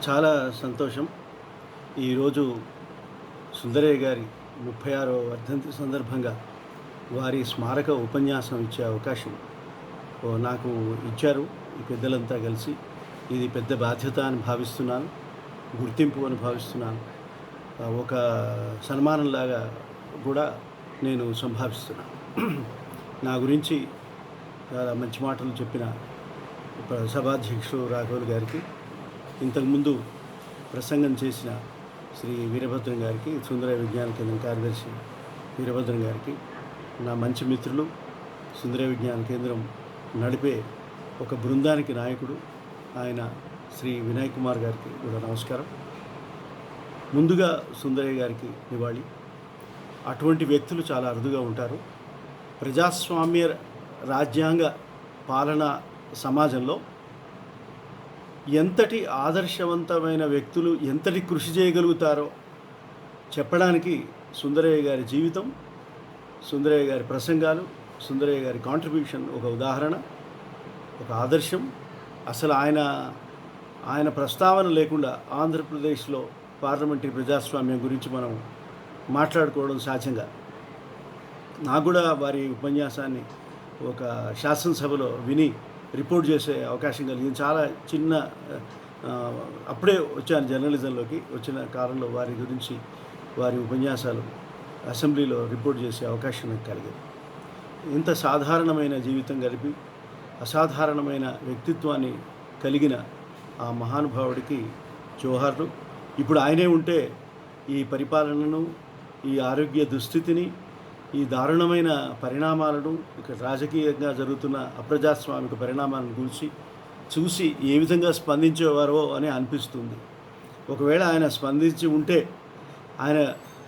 చాలా సంతోషం. ఈరోజు సుందరయ్య గారి 36వ వర్ధంతి సందర్భంగా వారి స్మారక ఉపన్యాసం ఇచ్చే అవకాశం నాకు ఇచ్చారు ఈ పెద్దలంతా కలిసి. ఇది పెద్ద బాధ్యత అని భావిస్తున్నాను. గుర్తింపు అని భావిస్తున్నాను. ఒక సన్మానంలాగా కూడా నేను సంభావిస్తున్నాను. నా గురించి చాలా మంచి మాటలు చెప్పిన సభాధ్యక్షుడు రాఘవులు గారికి, ఇంతకుముందు ప్రసంగం చేసిన శ్రీ వీరభద్రం గారికి, సుందరయ్య విజ్ఞాన కేంద్రం కార్యదర్శి వీరభద్రం గారికి, నా మంచి మిత్రులు, సుందరయ్య విజ్ఞాన కేంద్రం నడిపే ఒక బృందానికి నాయకుడు ఆయన శ్రీ వినయ్ కుమార్ గారికి కూడా నమస్కారం. ముందుగా సుందరయ్య గారికి నివాళి. అటువంటి వ్యక్తులు చాలా అరుదుగా ఉంటారు. ప్రజాస్వామ్య రాజ్యాంగ పాలన సమాజంలో ఎంతటి ఆదర్శవంతమైన వ్యక్తులు ఎంతటి కృషి చేయగలుగుతారో చెప్పడానికి సుందరయ్య గారి జీవితం, సుందరయ్య గారి ప్రసంగాలు, సుందరయ్య గారి కాంట్రిబ్యూషన్ ఒక ఉదాహరణ, ఒక ఆదర్శం. అసలు ఆయన ప్రస్తావన లేకుండా ఆంధ్రప్రదేశ్లో పార్లమెంటరీ ప్రజాస్వామ్యం గురించి మనం మాట్లాడుకోవడం సాధ్యంగా. నాకు కూడా వారి ఉపన్యాసాన్ని ఒక శాసనసభలో విని రిపోర్ట్ చేసే అవకాశం కలిగింది. చాలా చిన్న అప్పుడే వచ్చాను జర్నలిజంలోకి. వచ్చిన కాలంలో వారి గురించి వారి ఉపన్యాసాలు అసెంబ్లీలో రిపోర్ట్ చేసే అవకాశం నాకు కలిగింది. ఇంత సాధారణమైన జీవితం గడిపి అసాధారణమైన వ్యక్తిత్వాన్ని కలిగిన ఆ మహానుభావుడికి జోహార్లు. ఇప్పుడు ఆయనే ఉంటే ఈ పరిపాలనను, ఈ ఆరోగ్య దుస్థితిని, ఈ దారుణమైన పరిణామాలను, ఇక్కడ రాజకీయంగా జరుగుతున్న అప్రజాస్వామిక పరిణామాలను గురించి చూసి ఏ విధంగా స్పందించేవారో అని అనిపిస్తుంది. ఒకవేళ ఆయన స్పందించి ఉంటే ఆయన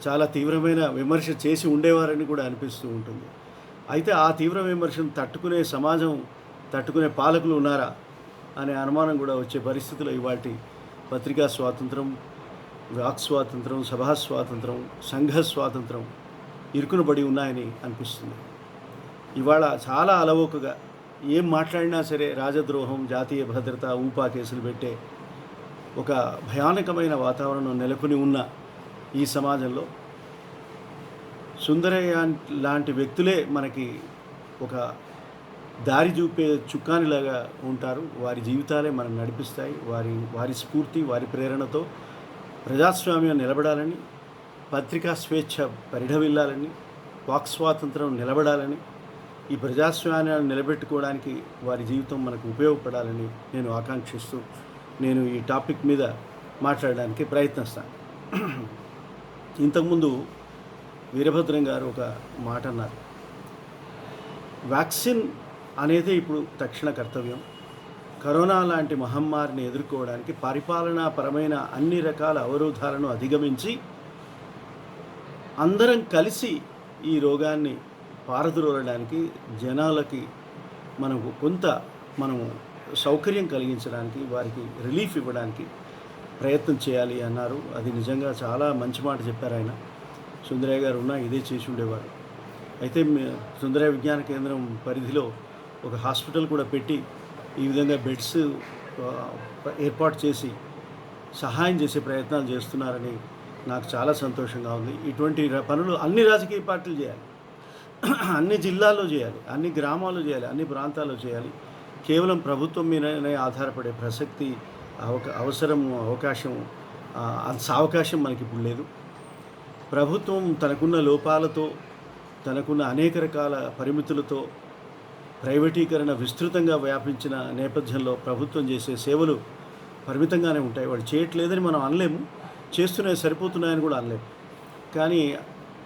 చాలా తీవ్రమైన విమర్శ చేసి ఉండేవారని కూడా అనిపిస్తూ ఉంటుంది. అయితే ఆ తీవ్ర విమర్శను తట్టుకునే సమాజం, తట్టుకునే పాలకులు ఉన్నారా అనే అనుమానం కూడా వచ్చే పరిస్థితుల్లో ఇవాటి పత్రికా స్వాతంత్రం, వాక్ స్వాతంత్రం, సభా స్వాతంత్రం, సంఘ స్వాతంత్రం ఇరుకునబడి ఉన్నాయని అనిపిస్తుంది. ఇవాళ చాలా అలవోకగా ఏం మాట్లాడినా సరే రాజద్రోహం, జాతీయ భద్రత, ఊపా కేసులు పెట్టే ఒక భయానకమైన వాతావరణం నెలకొని ఉన్న ఈ సమాజంలో సుందరయ్య లాంటి వ్యక్తులే మనకి ఒక దారి చూపే చుక్కానిలాగా ఉంటారు. వారి జీవితాలే మనం నడిపిస్తాయి. వారి స్ఫూర్తి, వారి ప్రేరణతో ప్రజాస్వామ్యం నిలబడాలని, పత్రికా స్వేచ్ఛ పరిఢవిల్లాలని, వాక్ స్వాతంత్రం నిలబడాలని, ఈ ప్రజాస్వామ్యాన్ని నిలబెట్టుకోవడానికి వారి జీవితం మనకు ఉపయోగపడాలని నేను ఆకాంక్షిస్తూ నేను ఈ టాపిక్ మీద మాట్లాడడానికి ప్రయత్నిస్తాను. ఇంతకుముందు వీరభద్రం గారు ఒక మాట అన్నారు. వ్యాక్సిన్ అనేది ఇప్పుడు తక్షణ కర్తవ్యం. కరోనా లాంటి మహమ్మారిని ఎదుర్కోవడానికి పరిపాలనాపరమైన అన్ని రకాల అవరోధాలను అధిగమించి అందరం కలిసి ఈ రోగాన్ని పారద్రోలడానికి, జనాలకి మనము సౌకర్యం కలిగించడానికి, వారికి రిలీఫ్ ఇవ్వడానికి ప్రయత్నం చేయాలి అన్నారు. అది నిజంగా చాలా మంచి మాట చెప్పారు ఆయన. సుందరయ్య గారు ఉన్నా ఇదే చేసి ఉండేవారు. అయితే సుందరయ్య విజ్ఞాన కేంద్రం పరిధిలో ఒక హాస్పిటల్ కూడా పెట్టి ఈ విధంగా బెడ్స్ ఏర్పాటు చేసి సహాయం చేసే ప్రయత్నాలు చేస్తున్నారని నాకు చాలా సంతోషంగా ఉంది. ఇటువంటి పనులు అన్ని రాజకీయ పార్టీలు చేయాలి, అన్ని జిల్లాల్లో చేయాలి, అన్ని గ్రామాల్లో చేయాలి, అన్ని ప్రాంతాల్లో చేయాలి. కేవలం ప్రభుత్వం మీదనే ఆధారపడే ప్రసక్తి, అవకాశం మనకి ఇప్పుడు లేదు. ప్రభుత్వం తనకున్న లోపాలతో, తనకున్న అనేక రకాల పరిమితులతో, ప్రైవేటీకరణ విస్తృతంగా వ్యాపించిన నేపథ్యంలో ప్రభుత్వం చేసే సేవలు పరిమితంగానే ఉంటాయి. వాడు చేయట్లేదని మనం అనలేము, చేస్తున్నాయి సరిపోతున్నాయని కూడా అనలేము. కానీ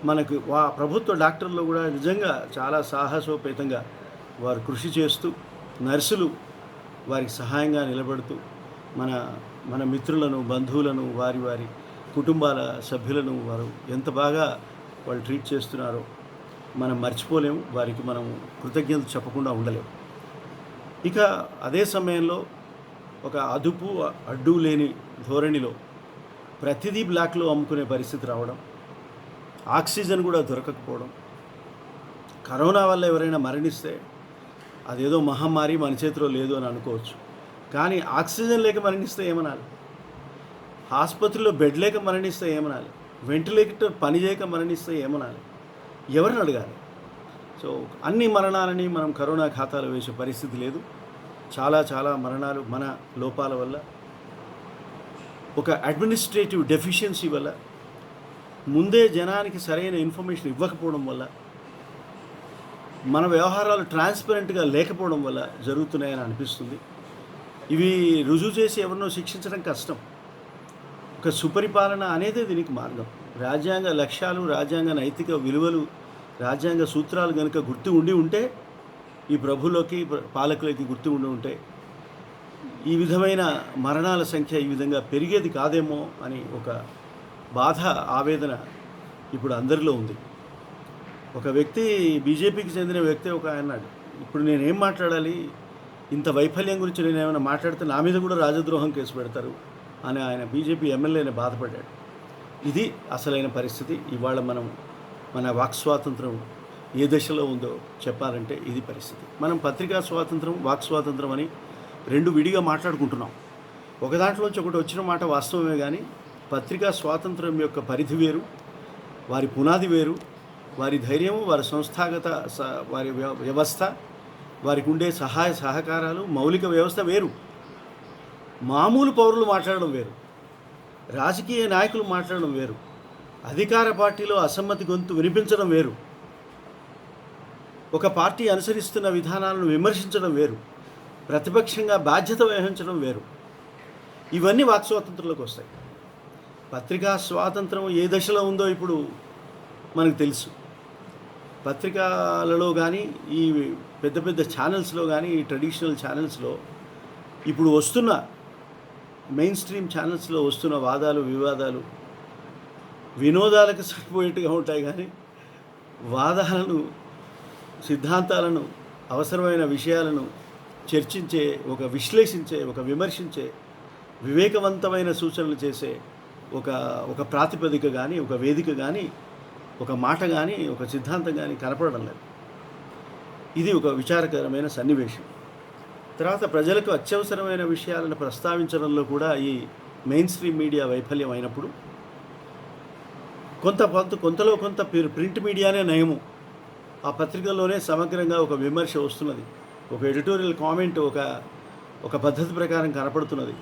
మనకు ప్రభుత్వ డాక్టర్లు కూడా నిజంగా చాలా సాహసోపేతంగా వారు కృషి చేస్తూ, నర్సులు వారికి సహాయంగా నిలబడుతూ, మన మిత్రులను, బంధువులను, వారి కుటుంబాల సభ్యులను వారు ఎంత బాగా వాళ్ళు ట్రీట్ చేస్తున్నారో మనం మర్చిపోలేము. వారికి మనం కృతజ్ఞతలు చెప్పకుండా ఉండలేము. ఇక అదే సమయంలో ఒక అడ్డు లేని ధోరణిలో ప్రతిదీ బ్లాక్లో అమ్ముకునే పరిస్థితి రావడం, ఆక్సిజన్ కూడా దొరకకపోవడం, కరోనా వల్ల ఎవరైనా మరణిస్తే అదేదో మహమ్మారి మన చేతిలో లేదు అని అనుకోవచ్చు. కానీ ఆక్సిజన్ లేక మరణిస్తే ఏమనాలి? ఆసుపత్రిలో బెడ్ లేక మరణిస్తే ఏమనాలి, వెంటిలేటర్ పని చేయక మరణిస్తే ఏమనాలి, ఎవరిని అడగాలి? సో అన్ని మరణాలని మనం కరోనా ఖాతాలో వేసే పరిస్థితి లేదు. చాలా చాలా మరణాలు మన లోపాల వల్ల, ఒక అడ్మినిస్ట్రేటివ్ డెఫిషియన్సీ వల్ల, ముందే జనానికి సరైన ఇన్ఫర్మేషన్ ఇవ్వకపోవడం వల్ల, మన వ్యవహారాలు ట్రాన్స్పరెంట్గా లేకపోవడం వల్ల జరుగుతున్నాయని అనిపిస్తుంది. ఇవి రుజువు చేసి ఎవరినో శిక్షించడం కష్టం. ఒక సుపరిపాలన అనేదే దీనికి మార్గం. రాజ్యాంగ లక్ష్యాలు, రాజ్యాంగ నైతిక విలువలు, రాజ్యాంగ సూత్రాలు కనుక గుర్తు ఉండి ఉంటే, ఈ ప్రభువులకి పాలకులకి గుర్తు ఉండి ఉంటే ఈ విధమైన మరణాల సంఖ్య ఈ విధంగా పెరిగేది కాదేమో అని ఒక బాధ, ఆవేదన ఇప్పుడు అందరిలో ఉంది. ఒక వ్యక్తి, బీజేపీకి చెందిన వ్యక్తి ఒక ఆయన అన్నాడు, ఇప్పుడు నేనేం మాట్లాడాలి, ఇంత వైఫల్యం గురించి నేను ఏమైనా మాట్లాడితే నా మీద కూడా రాజద్రోహం కేసు పెడతారు అని ఆయన బీజేపీ ఎమ్మెల్యేని బాధపడ్డాడు. ఇది అసలైన పరిస్థితి. ఇవాళ మన వాక్ స్వాతంత్రం ఏ దశలో ఉందో చెప్పాలంటే ఇది పరిస్థితి. మనం పత్రికా స్వాతంత్రం, వాక్ స్వాతంత్రం అని రెండు విడిగా మాట్లాడుకుంటున్నాం. ఒక దాంట్లోంచి ఒకటి వచ్చిన మాట వాస్తవమే, కానీ పత్రికా స్వాతంత్రం యొక్క పరిధి వేరు, వారి పునాది వేరు, వారి ధైర్యము, వారి సంస్థాగత వారి వ్యవస్థ, వారికి ఉండే సహాయ సహకారాలు, మౌలిక వ్యవస్థ వేరు. మామూలు పౌరులు మాట్లాడడం వేరు, రాజకీయ నాయకులు మాట్లాడడం వేరు, అధికార పార్టీలో అసమ్మతి గొంతు వినిపించడం వేరు, ఒక పార్టీ అనుసరిస్తున్న విధానాలను విమర్శించడం వేరు, ప్రతిపక్షంగా బాధ్యత వహించడం వేరు. ఇవన్నీ వాక్ స్వాతంత్రంలోకి వస్తాయి. పత్రికా స్వాతంత్రం ఏ దశలో ఉందో ఇప్పుడు మనకు తెలుసు. పత్రికలలో కానీ, ఈ పెద్ద పెద్ద ఛానల్స్లో కానీ, ఈ ట్రెడిషనల్ ఛానల్స్లో ఇప్పుడు వస్తున్న మెయిన్ స్ట్రీమ్ ఛానల్స్లో వస్తున్న వాదాలు, వివాదాలు వినోదాలకు సరిపోయేట్టుగా ఉంటాయి, కానీ వాదాలను, సిద్ధాంతాలను, అవసరమైన విషయాలను చర్చించే, విశ్లేషించే, విమర్శించే, వివేకవంతమైన సూచనలు చేసే ఒక ప్రాతిపదిక కానీ, ఒక వేదిక కానీ, ఒక మాట కానీ, ఒక సిద్ధాంతం కానీ కనపడడం లేదు. ఇది ఒక విచారకరమైన సన్నివేశం. తర్వాత ప్రజలకు అత్యవసరమైన విషయాలను ప్రస్తావించడంలో కూడా ఈ మెయిన్ స్ట్రీమ్ మీడియా వైఫల్యం అయినప్పుడు కొంతలో కొంత ప్రింట్ మీడియానే నయము. ఆ పత్రికల్లోనే సమగ్రంగా ఒక విమర్శ వస్తున్నది, ఒక ఎడిటోరియల్ కామెంట్ ఒక పద్ధతి ప్రకారం కనపడుతున్నది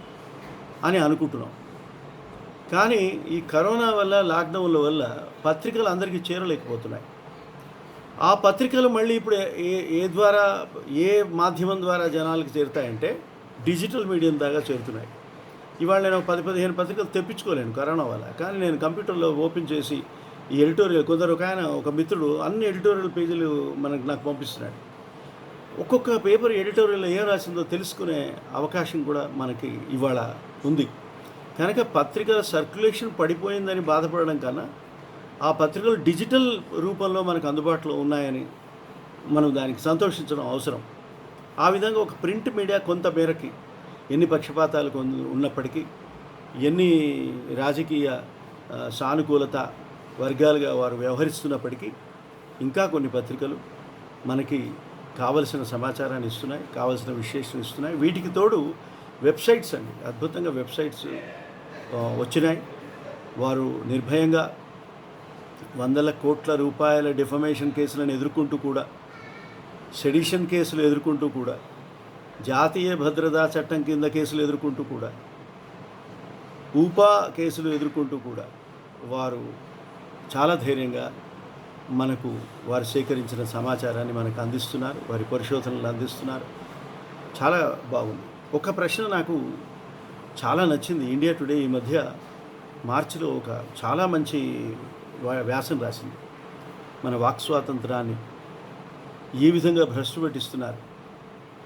అని అనుకుంటున్నాం. కానీ ఈ కరోనా వల్ల, లాక్డౌన్ల వల్ల పత్రికలు అందరికీ చేరలేకపోతున్నాయి. ఆ పత్రికలు మళ్ళీ ఇప్పుడు ఏ మాధ్యమం ద్వారా జనాలకు చేరుతాయంటే డిజిటల్ మీడియం దాకా చేరుతున్నాయి. ఇవాళ నేను 10-15 పత్రికలు తెప్పించుకోలేను కరోనా వల్ల, కానీ నేను కంప్యూటర్లో ఓపెన్ చేసి ఈ ఎడిటోరియల్, ఒక మిత్రుడు అన్ని ఎడిటోరియల్ పేజీలు నాకు పంపిస్తున్నాడు. ఒక్కొక్క పేపర్ ఎడిటోరియల్లో ఏం రాసిందో తెలుసుకునే అవకాశం కూడా మనకి ఇవాళ ఉంది. కనుక పత్రికల సర్క్యులేషన్ పడిపోయిందని బాధపడడం కన్నా, ఆ పత్రికలు డిజిటల్ రూపంలో మనకు అందుబాటులో ఉన్నాయని మనం దానికి సంతోషించడం అవసరం. ఆ విధంగా ఒక ప్రింట్ మీడియా కొంత మేరకి, ఎన్ని పక్షపాతాలు ఉన్నప్పటికీ, ఎన్ని రాజకీయ సానుకూలత వర్గాలుగా వారు వ్యవహరిస్తున్నప్పటికీ, ఇంకా కొన్ని పత్రికలు మనకి కావలసిన సమాచారాన్ని ఇస్తున్నాయి, కావలసిన విశ్లేషణ ఇస్తున్నాయి. వీటికి తోడు వెబ్సైట్స్ అండి, అద్భుతంగా వెబ్సైట్స్ వచ్చినాయి. వారు నిర్భయంగా వందల కోట్ల రూపాయల డిఫమేషన్ కేసులను ఎదుర్కొంటూ కూడా, సెడిషన్ కేసులు ఎదుర్కొంటూ కూడా, జాతీయ భద్రతా చట్టం కింద కేసులు ఎదుర్కొంటూ కూడా, ఊపా కేసులు ఎదుర్కొంటూ కూడా వారు చాలా ధైర్యంగా మనకు వారు సేకరించిన సమాచారాన్ని మనకు అందిస్తున్నారు, వారి పరిశోధనలు అందిస్తున్నారు. చాలా బాగుంది. ఒక ప్రశ్న నాకు చాలా నచ్చింది. ఇండియా టుడే ఈ మధ్య మార్చిలో చాలా మంచి వ్యాసం రాసింది. మన వాక్ స్వాతంత్రాన్ని ఏ విధంగా భ్రష్టు పట్టిస్తున్నారు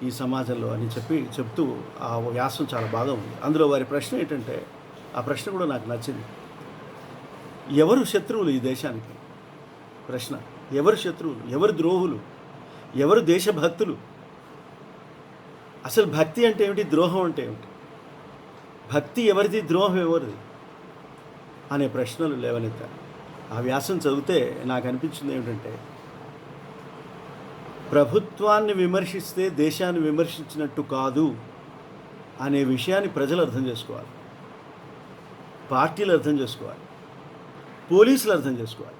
ఈ సమాజంలో అని చెప్తూ ఆ వ్యాసం చాలా బాగా ఉంది. అందులో వారి ప్రశ్న ఏంటంటే, ఆ ప్రశ్న కూడా నాకు నచ్చింది. ఎవరు శత్రువులు ఈ దేశానికి? ప్రశ్న. ఎవరు శత్రువులు, ఎవరు ద్రోహులు, ఎవరు దేశభక్తులు? అసలు భక్తి అంటే ఏమిటి, ద్రోహం అంటే ఏమిటి? భక్తి ఎవరిది, ద్రోహం ఎవరిది అనే ప్రశ్నలు లేవనెత్తారు. ఆ వ్యాసం చదివితే నాకు అనిపించింది ఏమిటంటే, ప్రభుత్వాన్ని విమర్శిస్తే దేశాన్ని విమర్శించినట్టు కాదు అనే విషయాన్ని ప్రజలు అర్థం చేసుకోవాలి. పార్టీలు అర్థం చేసుకోవాలి, పోలీసులు అర్థం చేసుకోవాలి.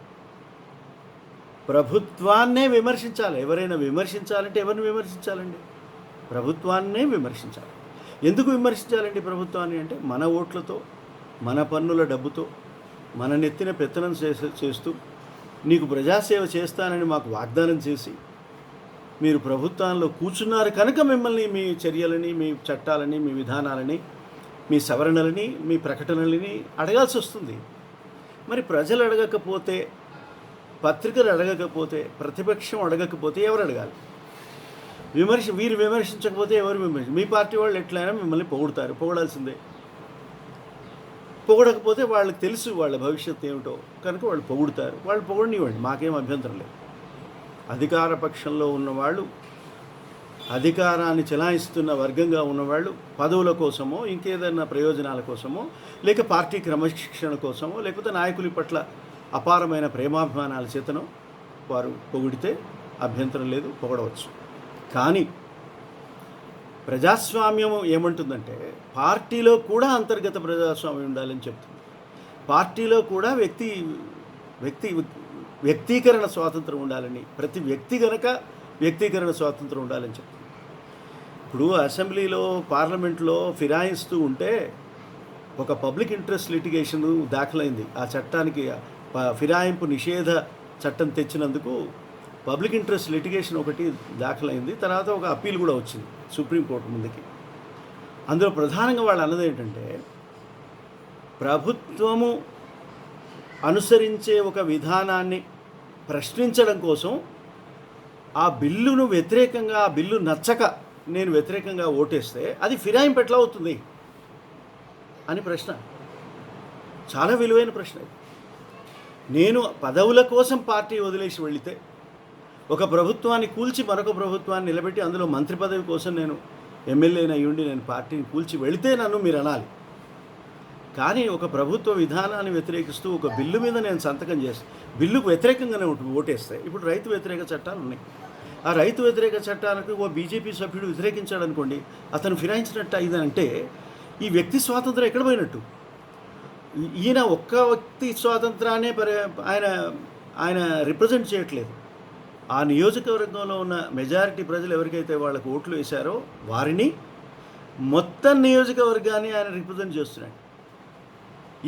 ప్రభుత్వాన్నే విమర్శించాలి. ఎవరైనా విమర్శించాలంటే ఎవరిని విమర్శించాలండి? ప్రభుత్వాన్నే విమర్శించాలి. ఎందుకు విమర్శించాలండి ప్రభుత్వాన్ని అంటే, మన ఓట్లతో, మన పన్నుల డబ్బుతో, మన నెత్తిన పెత్తనం చేస్తూ నీకు ప్రజాసేవ చేస్తానని మాకు వాగ్దానం చేసి మీరు ప్రభుత్వంలో కూర్చున్నారు కనుక మిమ్మల్ని మీ చర్యలని, మీ చట్టాలని, మీ విధానాలని, మీ సవరణలని, మీ ప్రకటనలని అడగాల్సి వస్తుంది. మరి ప్రజలు అడగకపోతే, పత్రికలు అడగకపోతే, ప్రతిపక్షం అడగకపోతే ఎవరు అడగాలి? వీరు విమర్శించకపోతే ఎవరు మీ పార్టీ వాళ్ళు ఎట్లయినా మిమ్మల్ని పొగుడుతారు, పొగడాల్సిందే. పొగడకపోతే వాళ్ళకి తెలుసు వాళ్ళ భవిష్యత్తు ఏమిటో కనుక వాళ్ళు పొగుడుతారు. వాళ్ళు పొగడనివ్వండి, మాకేం అభ్యంతరం లేదు. అధికార పక్షంలో ఉన్నవాళ్ళు, అధికారాన్ని చెలాయిస్తున్న వర్గంగా ఉన్నవాళ్ళు పదవుల కోసమో, ఇంకేదైనా ప్రయోజనాల కోసమో, లేక పార్టీ క్రమశిక్షణ కోసమో, లేకపోతే నాయకుల పట్ల అపారమైన ప్రేమాభిమానాల చేతనో వారు పొగిడితే అభ్యంతరం లేదు, పొగడవచ్చు. కానీ ప్రజాస్వామ్యం ఏమంటుందంటే, పార్టీలో కూడా అంతర్గత ప్రజాస్వామ్యం ఉండాలని చెప్తుంది. పార్టీలో కూడా వ్యక్తీకరణ స్వాతంత్రం ఉండాలని, ప్రతి వ్యక్తి గనక వ్యక్తీకరణ స్వాతంత్రం ఉండాలని చెప్తుంది. ఇప్పుడు అసెంబ్లీలో, పార్లమెంట్లో ఫిరాయిస్తూ ఉంటే ఒక పబ్లిక్ ఇంట్రెస్ట్ లిటిగేషన్ దాఖలైంది. ఆ చట్టానికి ఫిరాయింపు నిషేధ చట్టం తెచ్చినందుకు పబ్లిక్ ఇంట్రెస్ట్ లిటిగేషన్ ఒకటి దాఖలైంది. తర్వాత ఒక అప్పీల్ కూడా వచ్చింది సుప్రీంకోర్టు ముందుకి. అందులో ప్రధానంగా వాళ్ళు అన్నది ఏంటంటే, ప్రభుత్వము అనుసరించే ఒక విధానాన్ని ప్రశ్నించడం కోసం ఆ బిల్లును వ్యతిరేకంగా, ఆ బిల్లు నచ్చక నేను వ్యతిరేకంగా ఓటేస్తే అది ఫిరాయింపు ఎట్లా అవుతుంది అని ప్రశ్న. చాలా విలువైన ప్రశ్న. నేను పదవుల కోసం పార్టీ వదిలేసి వెళితే, ఒక ప్రభుత్వాన్ని కూల్చి మరొక ప్రభుత్వాన్ని నిలబెట్టి అందులో మంత్రి పదవి కోసం నేను ఎమ్మెల్యేని అయ్యుండి నేను పార్టీని కూల్చి వెళితే నన్ను మీరు అనాలి. కానీ ఒక ప్రభుత్వ విధానాన్ని వ్యతిరేకిస్తూ ఒక బిల్లు మీద నేను సంతకం చేసి బిల్లుకు వ్యతిరేకంగానే ఓటేస్తే, ఇప్పుడు రైతు వ్యతిరేక చట్టాలు ఉన్నాయి. ఆ రైతు వ్యతిరేక చట్టాలకు ఓ బీజేపీ సభ్యుడు వ్యతిరేకించాడు అనుకోండి, అతను ఫిరాయించినట్టు ఇదంటే ఈ వ్యక్తి స్వాతంత్రం ఎక్కడ పోయినట్టు? ఈయన ఒక్క వ్యక్తి స్వాతంత్రాన్ని ఆయన రిప్రజెంట్ చేయట్లేదు. ఆ నియోజకవర్గంలో ఉన్న మెజారిటీ ప్రజలు ఎవరికైతే వాళ్ళకు ఓట్లు వేశారో వారిని, మొత్తం నియోజకవర్గాన్ని ఆయన రిప్రజెంట్ చేస్తున్నాడు.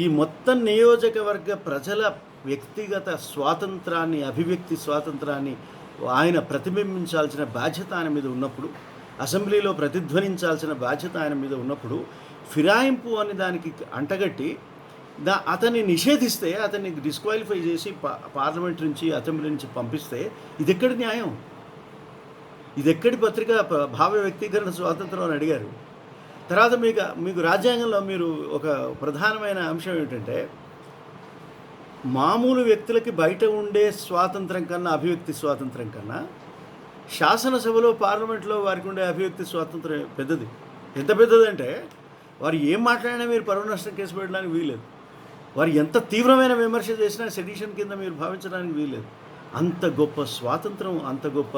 ఈ మొత్తం నియోజకవర్గ ప్రజల వ్యక్తిగత స్వాతంత్రాన్ని, అభివ్యక్తి స్వాతంత్రాన్ని ఆయన ప్రతిబింబించాల్సిన బాధ్యత ఆయన మీద ఉన్నప్పుడు, అసెంబ్లీలో ప్రతిధ్వనించాల్సిన బాధ్యత ఆయన మీద ఉన్నప్పుడు, ఫిరాయింపు అని దానికి అంటగట్టి అతన్ని నిషేధిస్తే, అతన్ని డిస్క్వాలిఫై చేసి పార్లమెంట్ నుంచి, అసెంబ్లీ నుంచి పంపిస్తే ఇది ఎక్కడి న్యాయం? ఇది ఎక్కడి పత్రిక భావ వ్యక్తీకరణ స్వాతంత్రం అని అడిగారు. తర్వాత మీకు రాజ్యాంగంలో మీరు ఒక ప్రధానమైన అంశం ఏమిటంటే, మామూలు వ్యక్తులకి బయట ఉండే స్వాతంత్రం కన్నా, అభివ్యక్తి స్వాతంత్రం కన్నా, శాసనసభలో, పార్లమెంట్లో వారికి ఉండే అభివ్యక్తి స్వాతంత్రం పెద్దది. ఎంత పెద్దదంటే, వారు ఏం మాట్లాడినా మీరు పరువు నష్టం కేసు పెట్టడానికి వీల్లేదు. వారు ఎంత తీవ్రమైన విమర్శ చేసినా సెడిషన్ కింద మీరు భావించడానికి వీల్లేదు. అంత గొప్ప స్వాతంత్రం, అంత గొప్ప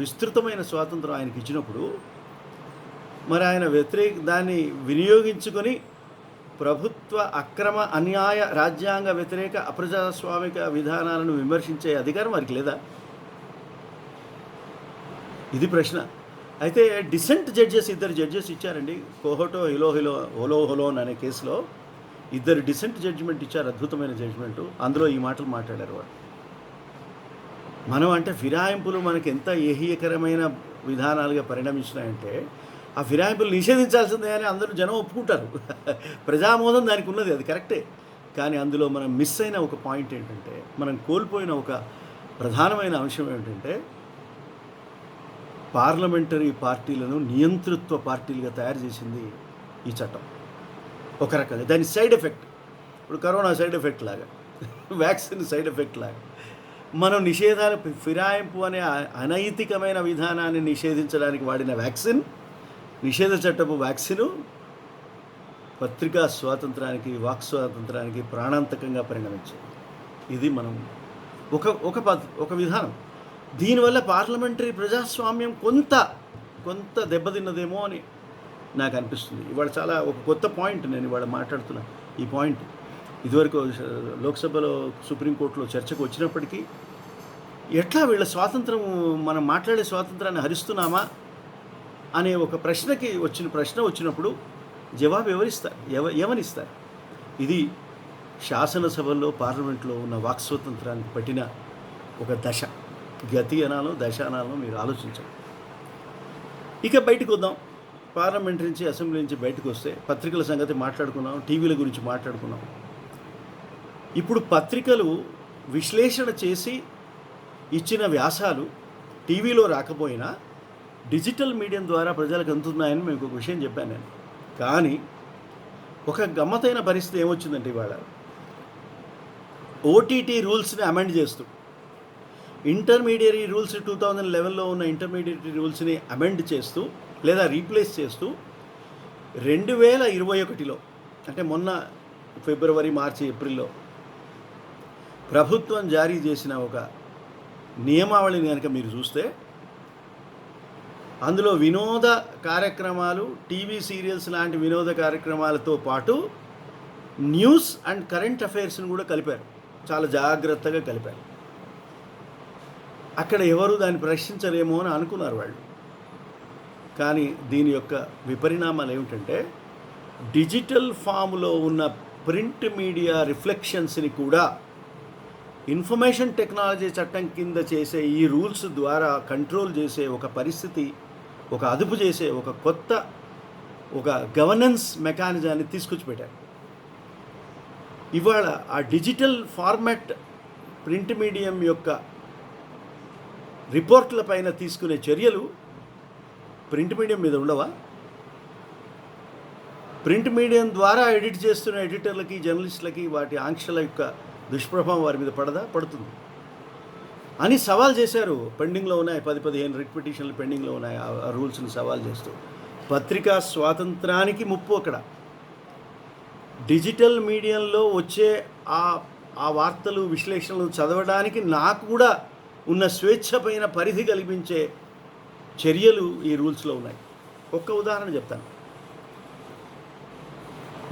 విస్తృతమైన స్వాతంత్రం ఆయనకి ఇచ్చినప్పుడు, మరి ఆయన దాన్ని వినియోగించుకొని ప్రభుత్వ అక్రమ, అన్యాయ, రాజ్యాంగ వ్యతిరేక, అప్రజాస్వామిక విధానాలను విమర్శించే అధికారం వారికి లేదా? ఇది ప్రశ్న. అయితే డిసెంట్ జడ్జెస్, 2 జడ్జెస్ ఇచ్చారండి. కోహోటో హొలోన్ అనే కేసులో 2 డిసెంట్ జడ్జిమెంట్ ఇచ్చారు. అద్భుతమైన జడ్జిమెంటు. అందులో ఈ మాటలు మాట్లాడారు వాడు. మనం అంటే ఫిరాయింపులు మనకి ఎంత ఏహీయకరమైన విధానాలుగా పరిణమించినాయంటే, ఆ ఫిరాయింపులు నిషేధించాల్సిందే అని అందరూ జనం ఒప్పుకుంటారు. ప్రజామోదం దానికి ఉన్నది, అది కరెక్టే. కానీ అందులో మనం మిస్ అయిన ఒక పాయింట్ ఏంటంటే, మనం కోల్పోయిన ఒక ప్రధానమైన అంశం ఏమిటంటే, పార్లమెంటరీ పార్టీలను నియంతృత్వ పార్టీలుగా తయారు చేసింది ఈ చట్టం. ఒక రకంగా దాని సైడ్ ఎఫెక్ట్, ఇప్పుడు కరోనా సైడ్ ఎఫెక్ట్ లాగా, వ్యాక్సిన్ సైడ్ ఎఫెక్ట్ లాగా, మనం ఫిరాయింపు అనే అనైతికమైన విధానాన్ని నిషేధించడానికి వాడిన వ్యాక్సిన్, నిషేధ చట్టపు వ్యాక్సిను పత్రికా స్వాతంత్రానికి, వాక్ స్వాతంత్రానికి ప్రాణాంతకంగా పరిణమించింది. ఇది మనం ఒక విధానం. దీనివల్ల పార్లమెంటరీ ప్రజాస్వామ్యం కొంత దెబ్బతిన్నదేమో అని నాకు అనిపిస్తుంది. ఇవాళ చాలా ఒక కొత్త పాయింట్ నేను ఇవాళ మాట్లాడుతున్నా. ఈ పాయింట్ ఇదివరకు లోక్సభలో సుప్రీంకోర్టులో చర్చకు వచ్చినప్పటికీ ఎట్లా వీళ్ళ స్వాతంత్రం, మనం మాట్లాడే స్వాతంత్రాన్ని హరిస్తున్నామా అనే ఒక ప్రశ్న వచ్చినప్పుడు జవాబు ఏమనిస్తారు? ఇది శాసనసభల్లో, పార్లమెంట్లో ఉన్న వాక్ స్వాతంత్రానికి పట్టిన ఒక గతి అనాలో దశ అనాలో మీరు ఆలోచించండి. ఇక బయటకు వద్దాం. పార్లమెంట్ నుంచి, అసెంబ్లీ నుంచి బయటకు వస్తే పత్రికల సంగతి మాట్లాడుకున్నాం, టీవీల గురించి మాట్లాడుకున్నాం. ఇప్పుడు పత్రికలు విశ్లేషణ చేసి ఇచ్చిన వ్యాసాలు టీవీలో రాకపోయినా డిజిటల్ మీడియం ద్వారా ప్రజలకు అందుతున్నాయని మీకు ఒక విషయం చెప్పాను నేను. కానీ ఒక గమ్మతైన పరిస్థితి ఏమొచ్చిందంటే ఇవాళ ఓటీటీ రూల్స్ని అమెండ్ చేస్తూ, ఇంటర్మీడియరీ రూల్స్ 2011లో ఉన్న ఇంటర్మీడియరీ రూల్స్ని అమెండ్ చేస్తూ లేదా రీప్లేస్ చేస్తూ 2021లో అంటే మొన్న ఫిబ్రవరి, మార్చి, ఏప్రిల్లో ప్రభుత్వం జారీ చేసిన ఒక నియమావళిని కనుక మీరు చూస్తే అందులో వినోద కార్యక్రమాలు, టీవీ సీరియల్స్ లాంటి వినోద కార్యక్రమాలతో పాటు న్యూస్ అండ్ కరెంట్ అఫైర్స్ని కూడా కలిపారు. చాలా జాగ్రత్తగా కలిపారు. అక్కడ ఎవరు దాన్ని ప్రశ్నించరేమో అని అనుకున్నారు వాళ్ళు. కానీ దీని యొక్క విపరిణామాలు ఏమిటంటే డిజిటల్ ఫామ్లో ఉన్న ప్రింట్ మీడియా రిఫ్లెక్షన్స్ని కూడా ఇన్ఫర్మేషన్ టెక్నాలజీ చట్టం కింద చేసే ఈ రూల్స్ ద్వారా కంట్రోల్ చేసే ఒక పరిస్థితి, ఒక అదుపు చేసే ఒక కొత్త గవర్నెన్స్ మెకానిజాన్ని తీసుకొచ్చి పెట్టారు. ఇవాళ ఆ డిజిటల్ ఫార్మాట్ ప్రింట్ మీడియం యొక్క రిపోర్ట్ల పైన తీసుకునే చర్యలు ప్రింట్ మీడియం మీద ఉండవా? ప్రింట్ మీడియం ద్వారా ఎడిట్ చేస్తున్న ఎడిటర్లకి, జర్నలిస్టులకి వాటి ఆంక్షల యొక్క దుష్ప్రభావం వారి మీద పడుతుంది అని సవాల్ చేశారు. పెండింగ్లో ఉన్నాయి 10-15 రిట్ పిటిషన్లు పెండింగ్లో ఉన్నాయి ఆ రూల్స్ని సవాల్ చేస్తూ. పత్రికా స్వాతంత్రానికి ముప్పు అక్కడ. డిజిటల్ మీడియంలో వచ్చే ఆ వార్తలు, విశ్లేషణలు చదవడానికి నాకు కూడా ఉన్న స్వేచ్ఛ పైన పరిధి కల్పించే చర్యలు ఈ రూల్స్లో ఉన్నాయి. ఒక్క ఉదాహరణ చెప్తాను.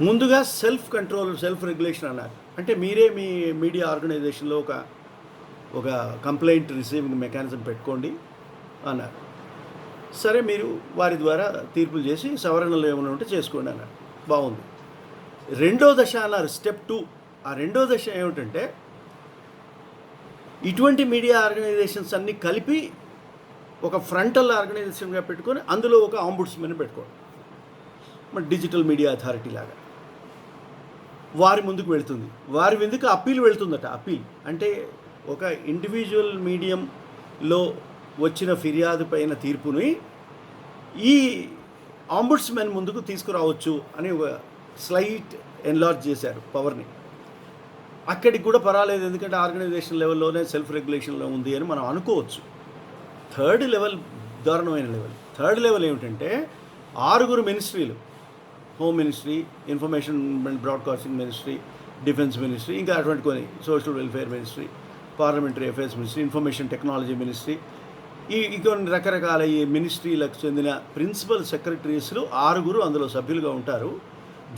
ముందుగా సెల్ఫ్ కంట్రోల్, సెల్ఫ్ రెగ్యులేషన్ అన్నారు. అంటే మీరే మీ మీడియా ఆర్గనైజేషన్లో ఒక కంప్లైంట్ రిసీవింగ్ మెకానిజం పెట్టుకోండి అన్నారు. సరే, మీరు వారి ద్వారా తీర్పులు చేసి సవరణలు ఏమైనా ఉంటే చేసుకోండి అన్నారు. బాగుంది. రెండో దశ అన్నారు, స్టెప్ 2. ఆ రెండో దశ ఏమిటంటే ఇటువంటి మీడియా ఆర్గనైజేషన్స్ అన్నీ కలిపి ఒక ఫ్రంటల్ ఆర్గనైజేషన్గా పెట్టుకొని అందులో ఒక ఆంబుడ్స్మెన్ పెట్టుకోండి. మరి డిజిటల్ మీడియా అథారిటీ లాగా వారి ముందుకు వెళుతుంది. వారి ముందుకు అప్పీల్ వెళుతుందట. అప్పీల్ అంటే ఒక ఇండివిజువల్ మీడియంలో వచ్చిన ఫిర్యాదు పైన తీర్పుని ఈ ఆంబుడ్స్మెన్ ముందుకు తీసుకురావచ్చు అని ఒక స్లైట్ ఎన్లార్జ్ చేశారు పవర్ని. అక్కడికి కూడా పర్వాలేదు, ఎందుకంటే ఆర్గనైజేషన్ లెవెల్లోనే సెల్ఫ్ రెగ్యులేషన్లో ఉంది అని మనం అనుకోవచ్చు. థర్డ్ లెవెల్ దారుణమైన లెవెల్. థర్డ్ లెవెల్ ఏమిటంటే 6 మినిస్ట్రీలు, home ministry, information and broadcasting ministry, defence ministry, ఇంకా అటువంటి కొన్ని, social welfare ministry, parliamentary affairs ministry, information technology ministry, ఈ కొన్ని రకరకాల ఈ మినిస్ట్రీలకు చెందిన ప్రిన్సిపల్ సెక్రటరీస్లు 6 అందులో సభ్యులుగా ఉంటారు.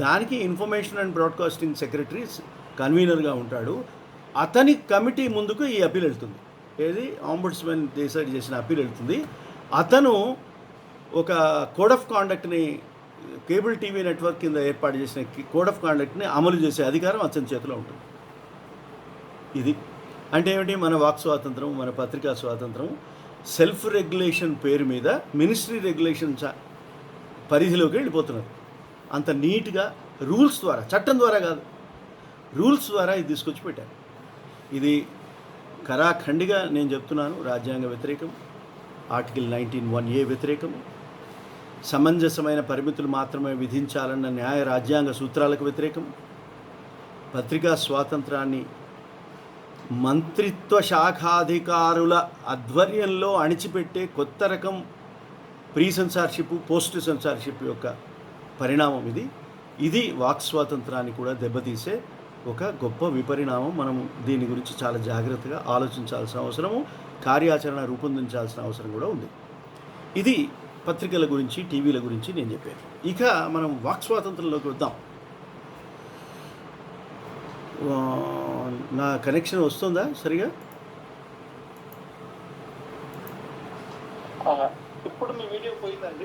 దానికి ఇన్ఫర్మేషన్ అండ్ బ్రాడ్కాస్టింగ్ సెక్రటరీస్ కన్వీనర్గా ఉంటాడు. అతని కమిటీ ముందుకు ఈ అప్పీల్ వెళ్తుంది. ఏది ఆంబుడ్స్మెన్ డిసైడ్ చేసిన అప్పీల్ వెళ్తుంది. అతను ఒక కోడ్ ఆఫ్ కాండక్ట్ని, కేబుల్ టీవీ నెట్వర్క్ కింద ఏర్పాటు చేసిన కోడ్ ఆఫ్ కాండక్ట్ని అమలు చేసే అధికారం అతని చేతిలో ఉంటుంది. ఇది అంటే ఏమిటి? మన వాక్ స్వాతంత్రం, మన పత్రికా స్వాతంత్రం సెల్ఫ్ రెగ్యులేషన్ పేరు మీద మినిస్ట్రీ రెగ్యులేషన్ పరిధిలోకి వెళ్ళిపోతున్నారు. అంత నీట్గా రూల్స్ ద్వారా, చట్టం ద్వారా కాదు, రూల్స్ ద్వారా ఇది తీసుకొచ్చి పెట్టారు. ఇది ఖరాఖండిగా నేను చెప్తున్నాను, రాజ్యాంగ వ్యతిరేకం, ఆర్టికల్ 19(1)A వ్యతిరేకం, సమంజసమైన పరిమితులు మాత్రమే విధించాలన్న న్యాయ రాజ్యాంగ సూత్రాలకు వ్యతిరేకం, పత్రికా స్వాతంత్రాన్ని మంత్రిత్వ శాఖాధికారుల ఆధ్వర్యంలో అణిచిపెట్టే కొత్త రకం ప్రీ సెన్సార్షిప్, పోస్ట్ సెన్సార్షిప్ యొక్క పరిణామం ఇది వాక్ స్వాతంత్రాన్ని కూడా దెబ్బతీసే ఒక గొప్ప విపరిణామం. మనం దీని గురించి చాలా జాగ్రత్తగా ఆలోచించాల్సిన అవసరము, కార్యాచరణ రూపొందించాల్సిన అవసరం కూడా ఉంది. ఇది పత్రికల గురించి, టీవీల గురించి నేను చెప్పాను. ఇక మనం వాక్ స్వాతంత్రంలోకి వద్దాం. నా కనెక్షన్ వస్తుందా సరిగా? ఇప్పుడు మీ వీడియో పోయిందండి.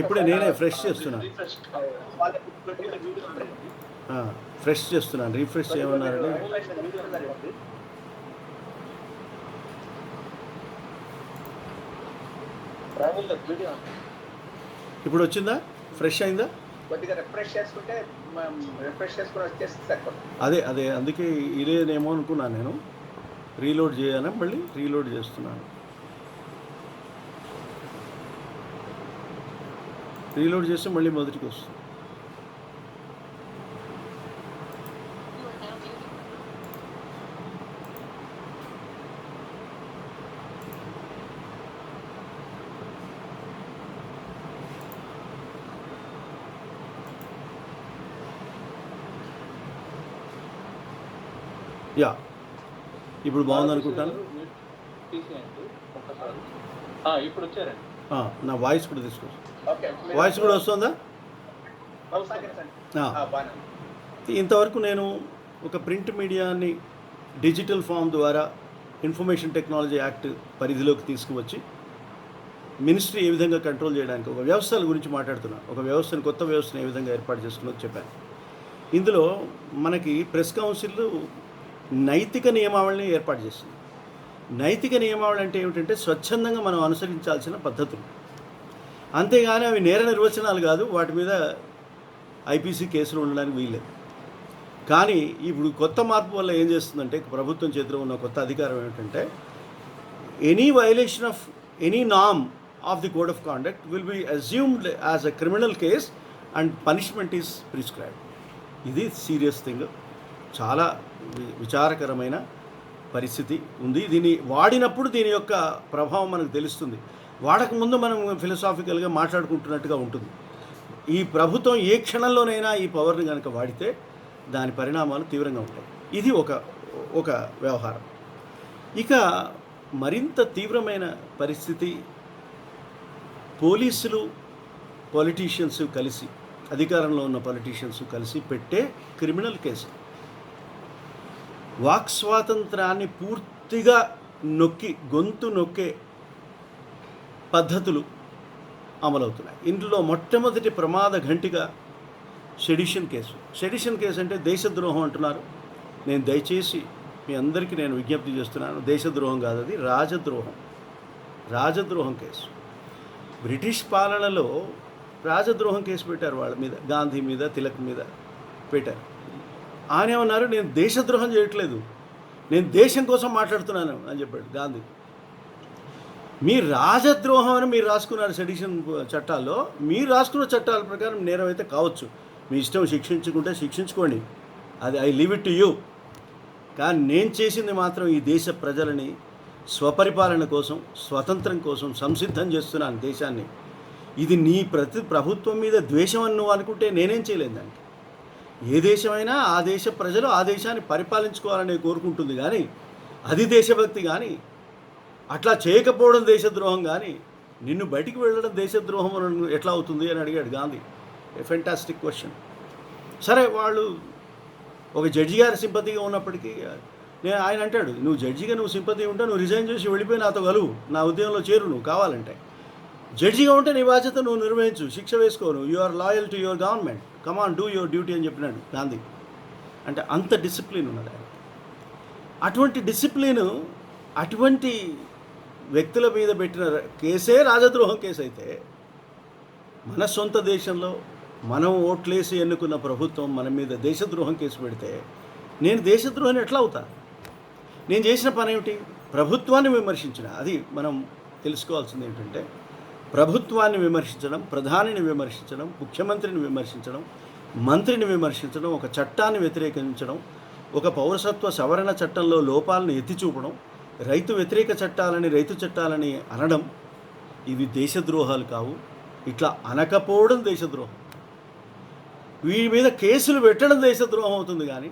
ఇప్పుడే నేనే ఫ్రెష్ చేస్తున్నాను. ఫ్రెష్ చేస్తున్నాను. రీఫ్రెష్ చేయమన్నారండి. ఇప్పుడు వచ్చిందా? ఫ్రెష్ అయిందా? కొద్దిగా రిఫ్రెష్ చేసుకుంటే వచ్చేస్తుంది. అదే అందుకే ఇదేనేమో అనుకున్నాను నేను. రీలోడ్ చేయాలని మళ్ళీ రీలోడ్ చేస్తున్నాను. రీలోడ్ చేస్తే మళ్ళీ మొదటికి వస్తుంది. యా, ఇప్పుడు బాగుంది అనుకుంటాను. ఇప్పుడు వచ్చారండి. నా వాయిస్ కూడా తీసుకోవచ్చు. వాయిస్ కూడా వస్తుందా? ఇంతవరకు నేను ఒక ప్రింట్ మీడియాని డిజిటల్ ఫామ్ ద్వారా ఇన్ఫర్మేషన్ టెక్నాలజీ యాక్ట్ పరిధిలోకి తీసుకువచ్చి మినిస్ట్రీ ఏ విధంగా కంట్రోల్ చేయడానికి ఒక వ్యవస్థల గురించి మాట్లాడుతున్నాను. ఒక వ్యవస్థను, కొత్త వ్యవస్థను ఏ విధంగా ఏర్పాటు చేసుకున్నది చెప్పాను. ఇందులో మనకి ప్రెస్ కౌన్సిల్ నైతిక నియమావళిని ఏర్పాటు చేస్తుంది. నైతిక నియమావళి అంటే ఏమిటంటే స్వచ్ఛందంగా మనం అనుసరించాల్సిన పద్ధతులు, అంతేగాని అవి నేర నిర్వచనాలు కాదు. వాటి మీద ఐపీసీ కేసులు ఉండడానికి వీల్లేదు. కానీ ఇప్పుడు కొత్త మార్పు వల్ల ఏం చేస్తుందంటే, ప్రభుత్వం చేతిలో ఉన్న కొత్త అధికారం ఏమిటంటే, any violation of any norm of the code of conduct will be assumed as a criminal case and punishment is prescribed. ఇది సీరియస్ థింగ్. చాలా విచారకరమైన పరిస్థితి ఉంది. దీన్ని వాడినప్పుడు దీని యొక్క ప్రభావం మనకు తెలుస్తుంది. వాడకముందు మనం ఫిలసాఫికల్గా మాట్లాడుకుంటున్నట్టుగా ఉంటుంది. ఈ ప్రభుత్వం ఏ క్షణంలోనైనా ఈ పవర్ని కనుక వాడితే దాని పరిణామాలు తీవ్రంగా ఉంటాయి. ఇది ఒక వ్యవహారం. ఇక మరింత తీవ్రమైన పరిస్థితి, పోలీసులు, పొలిటీషియన్స్ కలిసి, అధికారంలో ఉన్న పొలిటీషియన్స్ కలిసి పెట్టే క్రిమినల్ కేసు. వాక్ స్వాతంత్రాన్ని పూర్తిగా గొంతు నొక్కే పద్ధతులు అమలవుతున్నాయి. ఇందులో మొట్టమొదటి ప్రమాద ఘంటిగా సెడిషన్ కేసు. సెడిషన్ కేసు అంటే దేశద్రోహం అంటున్నారు. నేను దయచేసి మీ అందరికీ నేను విజ్ఞప్తి చేస్తున్నాను, దేశద్రోహం కాదు, అది రాజద్రోహం కేసు. బ్రిటిష్ పాలనలో రాజద్రోహం కేసు పెట్టారు వాళ్ళ మీద, గాంధీ మీద, తిలక్ మీద పెట్టారు. ఆయన ఏమన్నారు, నేను దేశద్రోహం చేయట్లేదు, నేను దేశం కోసం మాట్లాడుతున్నాను అని చెప్పాడు గాంధీ. మీ రాజద్రోహం అని మీరు రాసుకున్నారు సెడిషన్ చట్టాల్లో. మీరు రాసుకున్న చట్టాల ప్రకారం నేరం అయితే కావచ్చు, మీ ఇష్టం, శిక్షించుకుంటే శిక్షించుకోండి, అది I leave it to you. కానీ నేను చేసింది మాత్రం ఈ దేశ ప్రజలని స్వపరిపాలన కోసం, స్వతంత్రం కోసం సంసిద్ధం చేస్తున్నాను దేశాన్ని. ఇది నీ ప్రభుత్వం మీద ద్వేషం అని నువ్వు అనుకుంటే నేనేం చేయలేను దానికి. ఏ దేశమైనా ఆ దేశ ప్రజలు ఆ దేశాన్ని పరిపాలించుకోవాలని కోరుకుంటుంది. కానీ అది దేశభక్తి కానీ, అట్లా చేయకపోవడం దేశద్రోహం కానీ, నిన్ను బయటికి వెళ్ళడం దేశద్రోహం ఎట్లా అవుతుంది అని అడిగాడు గాంధీ. ఏ ఫెంటాస్టిక్ క్వశ్చన్. సరే, వాళ్ళు ఒక జడ్జి గారి సింపతిగా ఉన్నప్పటికీ ఆయన అంటాడు, నువ్వు జడ్జిగా నువ్వు సింపతి ఉంటే నువ్వు రిజైన్ చేసి వెళ్ళిపోయి నాతో కలువు, నా ఉద్యమంలో చేరు నువ్వు కావాలంటే. జడ్జిగా ఉంటే నీ బాధ్యత నువ్వు నిర్వహించు, శిక్ష వేసుకోను, you are loyal to your government, come on do your duty అని చెప్పినాడు గాంధీ. అంటే అంత డిసిప్లిన్ ఉన్నది ఆయన. అటువంటి డిసిప్లిన్ అటువంటి వ్యక్తుల మీద పెట్టిన కేసే రాజద్రోహం కేసు అయితే, మన సొంత దేశంలో మనం ఓట్లేసి ఎన్నుకున్న ప్రభుత్వం మన మీద దేశద్రోహం కేసు పెడితే నేను దేశద్రోహాన్ని ఎట్లా అవుతా? నేను చేసిన పని ఏమిటి? ప్రభుత్వాన్ని విమర్శించిన. అది మనం తెలుసుకోవాల్సింది ఏంటంటే, ప్రభుత్వాన్ని విమర్శించడం, ప్రధానిని విమర్శించడం, ముఖ్యమంత్రిని విమర్శించడం, మంత్రిని విమర్శించడం, ఒక చట్టాన్ని వ్యతిరేకించడం, ఒక పౌరసత్వ సవరణ చట్టంలో లోపాలను ఎత్తి చూపడం, రైతు వ్యతిరేక చట్టాలని, రైతు చట్టాలని అనడం, ఇవి దేశద్రోహాలు కావు. ఇట్లా అనకపోవడం దేశద్రోహం. వీరి మీద కేసులు పెట్టడం దేశద్రోహం అవుతుంది. కానీ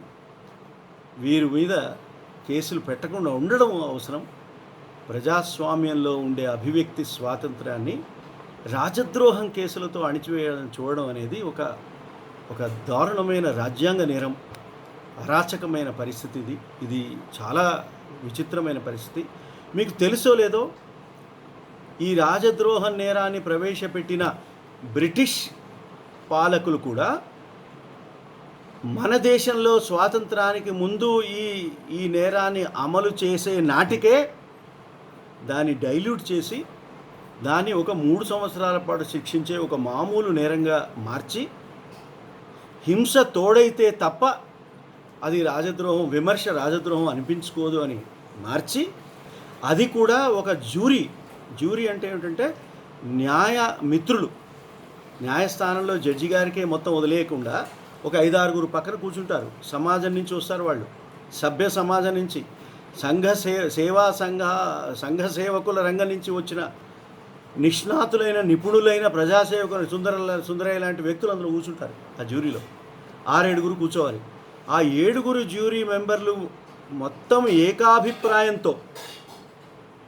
వీరి మీద కేసులు పెట్టకుండా ఉండడం అవసరం. ప్రజాస్వామ్యంలో ఉండే అభివ్యక్తి స్వాతంత్రాన్ని రాజద్రోహం కేసులతో అణిచివేయడం చూడడం అనేది ఒక దారుణమైన రాజ్యాంగ నేరం, అరాచకమైన పరిస్థితి. ఇది చాలా విచిత్రమైన పరిస్థితి. మీకు తెలుసో లేదో, ఈ రాజద్రోహ నేరాన్ని ప్రవేశపెట్టిన బ్రిటిష్ పాలకులు కూడా మన దేశంలో స్వాతంత్రానికి ముందు ఈ నేరాన్ని అమలు చేసే నాటికే దాన్ని డైల్యూట్ చేసి దాన్ని ఒక 3 సంవత్సరాల పాటు శిక్షించే ఒక మామూలు నేరంగా మార్చి, హింస తోడైతే తప్ప అది రాజద్రోహం, విమర్శ రాజద్రోహం అనిపించుకోదు అని మార్చి, అది కూడా ఒక జ్యూరీ అంటే ఏమిటంటే మిత్రులు, న్యాయస్థానంలో జడ్జి గారికే మొత్తం వదిలేయకుండా ఒక 5-6 పక్కన కూర్చుంటారు. సమాజం నుంచి వస్తారు వాళ్ళు, సభ్య సమాజం నుంచి, సంఘ సేవకుల రంగం నుంచి వచ్చిన నిష్ణాతులైన నిపుణులైన ప్రజాసేవకులు, సుందరయ్య లాంటి వ్యక్తులు అందులో కూర్చుంటారు. ఆ జ్యూరీలో 6-7 కూర్చోవాలి. ఆ 7 జ్యూరీ మెంబర్లు మొత్తం ఏకాభిప్రాయంతో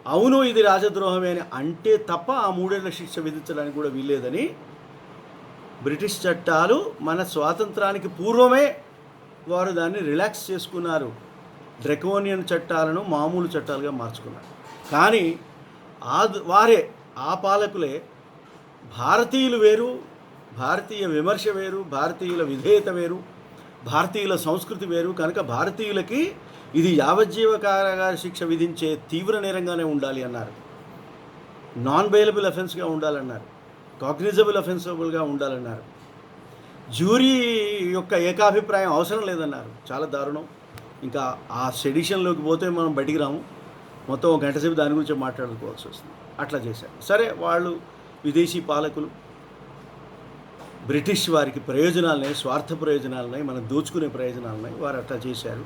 అవును ఇది రాజద్రోహమే అని అంటే తప్ప ఆ 3 ఏళ్ల శిక్ష విధించడానికి కూడా వీల్లేదని బ్రిటిష్ చట్టాలు మన స్వాతంత్రానికి పూర్వమే వారు దాన్ని రిలాక్స్ చేసుకున్నారు. డ్రెకోనియన్ చట్టాలను మామూలు చట్టాలుగా మార్చుకున్నారు. కానీ ఆ పాలకులే భారతీయులు వేరు, భారతీయ విమర్శ వేరు, భారతీయుల విధేయత వేరు, భారతీయుల సంస్కృతి వేరు కనుక భారతీయులకి ఇది యావజ్జీవ కారాగార శిక్ష విధించే తీవ్ర నేరంగానే ఉండాలి అన్నారు. నాన్ బెయిలబుల్ అఫెన్స్గా ఉండాలన్నారు. కాగ్నిజబుల్ అఫెన్సబుల్గా ఉండాలన్నారు. జ్యూరీ యొక్క ఏకాభిప్రాయం అవసరం లేదన్నారు. చాలా దారుణం. ఇంకా ఆ సెడిషన్లోకి పోతే మనం బయటికి రాము. మొత్తం 1 గంట సేపు దాని గురించి మాట్లాడుకోవాల్సి వస్తుంది. అట్లా చేశారు. సరే, వాళ్ళు విదేశీ పాలకులు, బ్రిటిష్ వారికి ప్రయోజనాలున్నాయి, స్వార్థ ప్రయోజనాలున్నాయి, మనం దోచుకునే ప్రయోజనాలున్నాయి. వారు అట్లా చేశారు.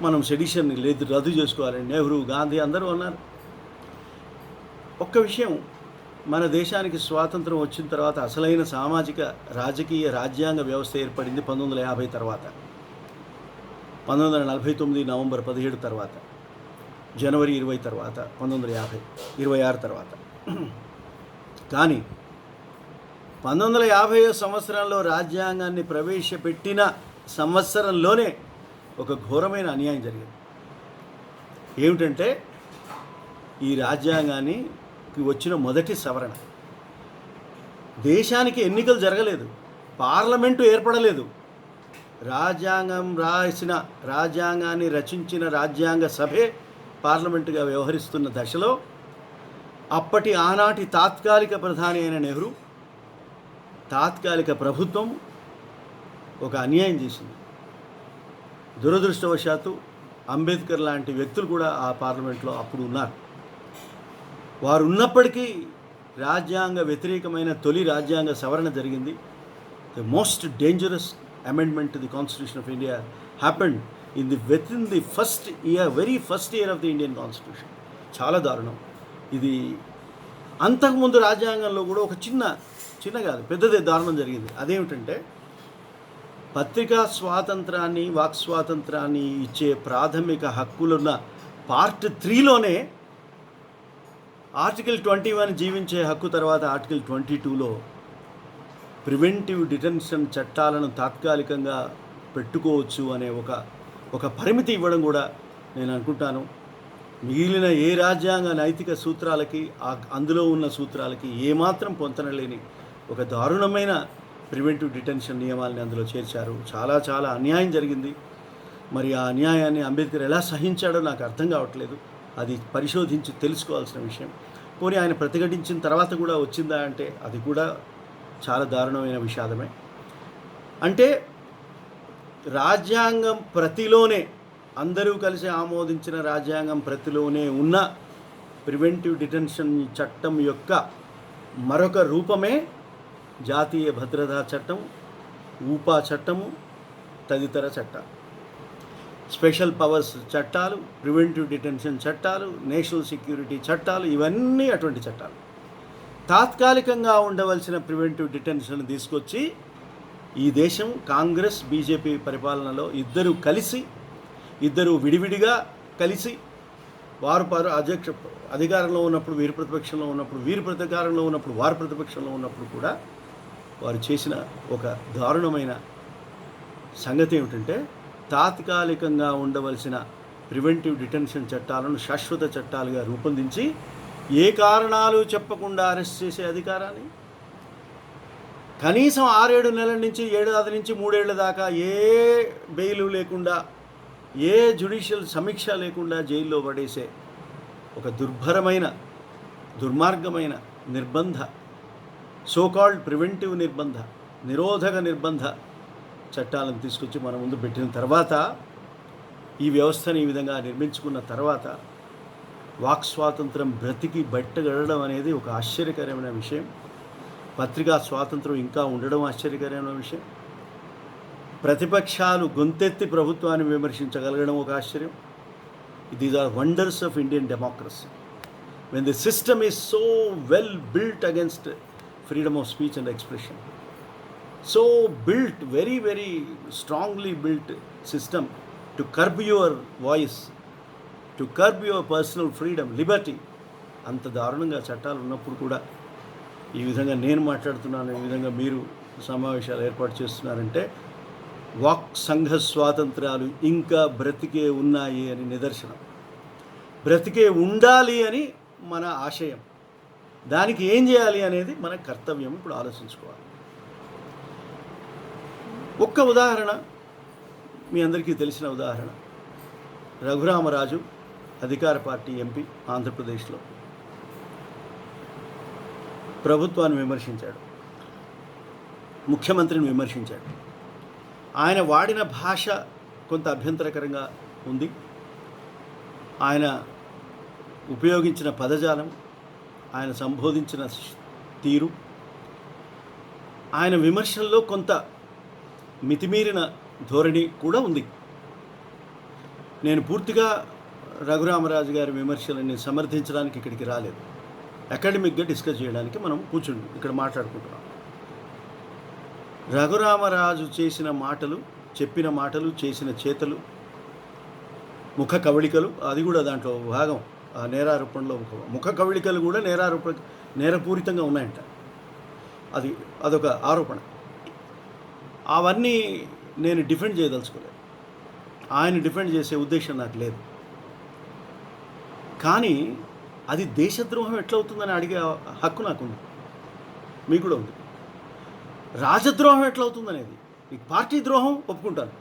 మనం సెడిషన్ని రద్దు చేసుకోవాలని నెహ్రూ, గాంధీ అందరూ అన్నారు. ఒక్క విషయం, మన దేశానికి స్వాతంత్రం వచ్చిన తర్వాత అసలైన సామాజిక రాజకీయ రాజ్యాంగ వ్యవస్థ ఏర్పడింది 1950 తర్వాత, 1949 నవంబర్ 17 తర్వాత, జనవరి 20 తర్వాత, 1950 26 తర్వాత. కానీ 1950 సంవత్సరంలో రాజ్యాంగాన్ని ప్రవేశపెట్టిన సంవత్సరంలోనే ఒక ఘోరమైన అన్యాయం జరిగింది. ఏమిటంటే, ఈ రాజ్యాంగానికి వచ్చిన మొదటి సవరణ. దేశానికి ఎన్నికలు జరగలేదు, పార్లమెంటు ఏర్పడలేదు. రాజ్యాంగాన్ని రచించిన రాజ్యాంగ సభే పార్లమెంటుగా వ్యవహరిస్తున్న దశలో అప్పటి ఆనాటి తాత్కాలిక ప్రధాని అయిన నెహ్రూ, తాత్కాలిక ప్రభుత్వం ఒక అన్యాయం చేసింది. దురదృష్టవశాత్తు అంబేద్కర్ లాంటి వ్యక్తులు కూడా ఆ పార్లమెంట్లో అప్పుడు ఉన్నారు. వారు ఉన్నప్పటికీ రాజ్యాంగ వ్యతిరేకమైన తొలి రాజ్యాంగ సవరణ జరిగింది. The most dangerous amendment to the constitution of India happened with in the very first year of the Indian constitution. చాలా దారుణం ఇది. అంతకుముందు రాజ్యాంగంలో కూడా ఒక చిన్న కాదు పెద్దదే దారుణం జరిగింది. అదేమిటంటే, పత్రికా స్వాతంత్రాన్ని, వాక్ స్వాతంత్రాన్ని ఇచ్చే ప్రాథమిక హక్కులున్న పార్ట్ 3లోనే ఆర్టికల్ 21 జీవించే హక్కు తర్వాత ఆర్టికల్ 22లో ప్రివెంటివ్ డిటెన్షన్ చట్టాలను తాత్కాలికంగా పెట్టుకోవచ్చు అనే ఒక పరిమితి ఇవ్వడం కూడా నేను అనుకుంటాను మిగిలిన ఏ రాజ్యాంగ నైతిక సూత్రాలకి, అందులో ఉన్న సూత్రాలకి ఏమాత్రం పొంతనలేని ఒక దారుణమైన ప్రివెంటివ్ డిటెన్షన్ నియమాలని అందులో చేర్చారు. చాలా చాలా అన్యాయం జరిగింది. మరి ఆ అన్యాయాన్ని అంబేద్కర్ ఎలా సహించాడో నాకు అర్థం కావట్లేదు. అది పరిశోధించి తెలుసుకోవాల్సిన విషయం. పోనీ ఆయన ప్రతిఘటించిన తర్వాత కూడా వచ్చిందా అంటే అది కూడా చాలా దారుణమైన విషాదమే. అంటే రాజ్యాంగం ప్రతిలోనే, అందరూ కలిసి ఆమోదించిన రాజ్యాంగం ప్రతిలోనే ఉన్న ప్రివెంటివ్ డిటెన్షన్ చట్టం యొక్క మరొక రూపమే జాతీయ భద్రతా చట్టం, ఊపా చట్టము, తదితర చట్టాలు, స్పెషల్ పవర్స్ చట్టాలు, ప్రివెంటివ్ డిటెన్షన్ చట్టాలు, నేషనల్ సెక్యూరిటీ చట్టాలు, ఇవన్నీ అటువంటి చట్టాలు. తాత్కాలికంగా ఉండవలసిన ప్రివెంటివ్ డిటెన్షన్ తీసుకొచ్చి ఈ దేశం కాంగ్రెస్ బీజేపీ పరిపాలనలో ఇద్దరు విడివిడిగా కలిసి వారు అధికారంలో ఉన్నప్పుడు వీరు ప్రతిపక్షంలో ఉన్నప్పుడు, వీరు ప్రతికారంలో ఉన్నప్పుడు వారు ప్రతిపక్షంలో ఉన్నప్పుడు కూడా వారు చేసిన ఒక దారుణమైన సంగతి ఏమిటంటే, తాత్కాలికంగా ఉండవలసిన ప్రివెంటివ్ డిటెన్షన్ చట్టాలను శాశ్వత చట్టాలుగా రూపొందించి ఏ కారణాలు చెప్పకుండా అరెస్ట్ చేసే అధికారాన్ని, కనీసం 6-7 నెలల నుంచి 7 నుంచి 3 ఏళ్ల దాకా ఏ బెయిలు లేకుండా, ఏ జ్యుడిషియల్ సమీక్ష లేకుండా జైల్లో పడేసే ఒక దుర్భరమైన, దుర్మార్గమైన నిర్బంధ, సోకాల్డ్ ప్రివెంటివ్ నిర్బంధ, నిరోధక నిర్బంధ చట్టాలను తీసుకొచ్చి మన ముందు పెట్టిన తర్వాత, ఈ వ్యవస్థను ఈ విధంగా నిర్మించుకున్న తర్వాత వాక్ స్వాతంత్రం బ్రతికి బట్టగడడం అనేది ఒక ఆశ్చర్యకరమైన విషయం. పత్రికా స్వాతంత్రం ఇంకా ఉండడం ఆశ్చర్యకరమైన విషయం. ప్రతిపక్షాలు గొంతెత్తి ప్రభుత్వాన్ని విమర్శించగలగడం ఒక ఆశ్చర్యం. These are wonders of Indian democracy. When the system is so well built against freedom of speech and expression, so built, very very strongly built system to curb your voice, to curb your personal freedom, liberty. అంత దారుణంగా చట్టాలు ఉన్నప్పుడు కూడా ఈ విధంగా నేను మాట్లాడుతున్నాను, ఈ విధంగా మీరు సమావేశాలు ఏర్పాటు చేస్తున్నారంటే వాక్ సంఘ స్వాతంత్రాలు ఇంకా బ్రతికే ఉన్నాయి అని నిదర్శనం. బ్రతికే ఉండాలి అని మన ఆశయం. దానికి ఏం చేయాలి అనేది మన కర్తవ్యం. ఇప్పుడు ఆలోచించుకోవాలి. ఒక్క ఉదాహరణ, మీ అందరికీ తెలిసిన ఉదాహరణ, రఘురామరాజు అధికార పార్టీ ఎంపీ ఆంధ్రప్రదేశ్లో ప్రభుత్వాన్ని విమర్శించాడు, ముఖ్యమంత్రిని విమర్శించాడు. ఆయన వాడిన భాష కొంత అభ్యంతరకరంగా ఉంది. ఆయన ఉపయోగించిన పదజాలం, ఆయన సంబోధించిన తీరు, ఆయన విమర్శల్లో కొంత మితిమీరిన ధోరణి కూడా ఉంది. నేను పూర్తిగా రఘురామరాజు గారి విమర్శలని సమర్థించడానికి ఇక్కడికి రాలేదు. అకాడమిక్గా డిస్కస్ చేయడానికి మనం కూర్చుండి ఇక్కడ మాట్లాడుకుంటున్నాం. రఘురామరాజు చేసిన మాటలు, చెప్పిన మాటలు, చేసిన చేతలు, ముఖ కవళికలు, అది కూడా దాంట్లో భాగం. ఆ నేరారోపణలో ముఖ కవళికలు కూడా నేరపూరితంగా ఉన్నాయంట. అదొక ఆరోపణ. అవన్నీ నేను డిఫెండ్ చేయదలుచుకోలేదు. ఆయన డిఫెండ్ చేసే ఉద్దేశం నాకు లేదు. కానీ అది దేశద్రోహం ఎట్లవుతుందని అడిగే హక్కు నాకుంది, మీకు కూడా ఉంది. రాజద్రోహం ఎట్లవుతుందనేది, ఈ పార్టీ ద్రోహం ఒప్పుకుంటాను,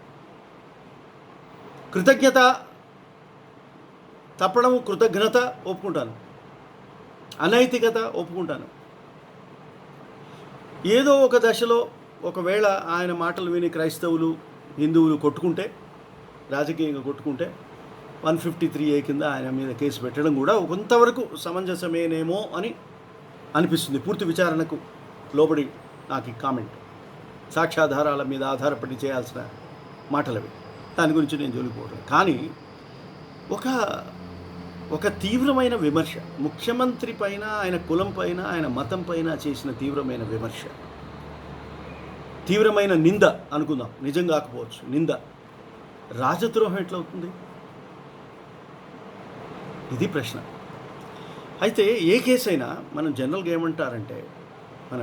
కృతజ్ఞత తప్పడం, కృతజ్ఞత ఒప్పుకుంటాను, అనైతికత ఒప్పుకుంటాను. ఏదో ఒక దశలో ఒకవేళ ఆయన మాటలు విని క్రైస్తవులు, హిందువులు కొట్టుకుంటే, రాజకీయంగా కొట్టుకుంటే 153A కింద ఆయన మీద కేసు పెట్టడం కూడా కొంతవరకు సమంజసమేనేమో అని అనిపిస్తుంది. పూర్తి విచారణకు లోబడి నాకు ఈ కామెంట్, సాక్ష్యాధారాల మీద ఆధారపడి చేయాల్సిన మాటలవి, దాని గురించి నేను జోలిపోవడం. కానీ ఒక తీవ్రమైన విమర్శ, ముఖ్యమంత్రి పైన, ఆయన కులం పైన, ఆయన మతం పైన చేసిన తీవ్రమైన విమర్శ, తీవ్రమైన నింద అనుకుందాం, నిజం కాకపోవచ్చు, నింద. రాజద్రోహం ఎట్లవుతుంది? ఇది ప్రశ్న. అయితే ఏ కేసు అయినా మనం జనరల్గా ఏమంటారంటే, మన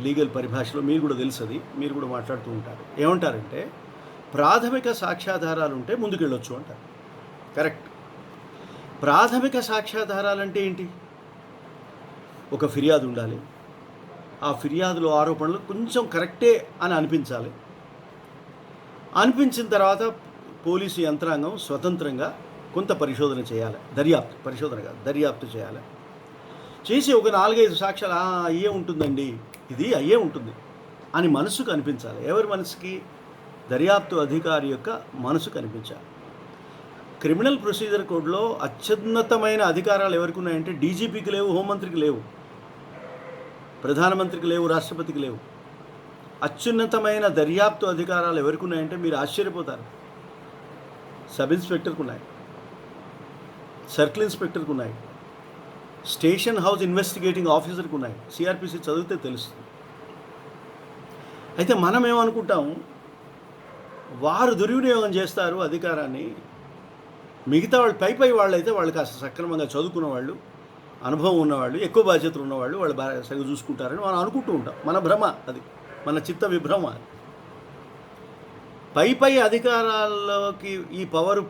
లీగల్ పరిభాషలో మీరు కూడా తెలుసది, మీరు కూడా మాట్లాడుతూ ఉంటారు, ఏమంటారంటే ప్రాథమిక సాక్ష్యాధారాలు ఉంటే ముందుకెళ్ళొచ్చు అంటారు. కరెక్ట్. ప్రాథమిక సాక్ష్యాధారాలంటే ఏంటి? ఒక ఫిర్యాదు ఉండాలి, ఆ ఫిర్యాదులో ఆరోపణలు కొంచెం కరెక్టే అని అనిపించాలి. అనిపించిన తర్వాత పోలీసు యంత్రాంగం స్వతంత్రంగా కొంత పరిశోధన చేయాలి, దర్యాప్తు చేయాలి. చేసి ఒక 4-5 సాక్ష్యాలు అయ్యే ఉంటుందండి, ఇది అయ్యే ఉంటుంది అని మనసుకు అనిపించాలి. ఎవరి మనసుకి? దర్యాప్తు అధికారి యొక్క మనసు కనిపించాలి. క్రిమినల్ ప్రొసీజర్ కోడ్లో అత్యున్నతమైన అధికారాలు ఎవరికి ఉన్నాయంటే డీజీపీకి లేవు, హోంమంత్రికి లేవు, ప్రధానమంత్రికి లేవు, రాష్ట్రపతికి లేవు. అత్యున్నతమైన దర్యాప్తు అధికారాలు ఎవరికి ఉన్నాయంటే మీరు ఆశ్చర్యపోతారు. సబ్ ఇన్స్పెక్టర్కు ఉన్నాయి, సర్కిల్ ఇన్స్పెక్టర్కు ఉన్నాయి, స్టేషన్ హౌస్ ఇన్వెస్టిగేటింగ్ ఆఫీసర్కు ఉన్నాయి. సిఆర్పిసి చదివితే తెలుస్తుంది. అయితే మనం ఏమనుకుంటాం, వారు దుర్వినియోగం చేస్తారు అధికారాన్ని, మిగతా వాళ్ళు పై వాళ్ళు అయితే వాళ్ళు కాస్త సక్రమంగా చదువుకున్న వాళ్ళు, అనుభవం ఉన్నవాళ్ళు, ఎక్కువ బాధ్యతలు ఉన్నవాళ్ళు వాళ్ళు బాగా సరిగ్గా చూసుకుంటారని మనం అనుకుంటూ ఉంటాం. మన భ్రమ అది, మన చిత్త విభ్రమ. పై అధికారాల్లోకి ఈ పవర్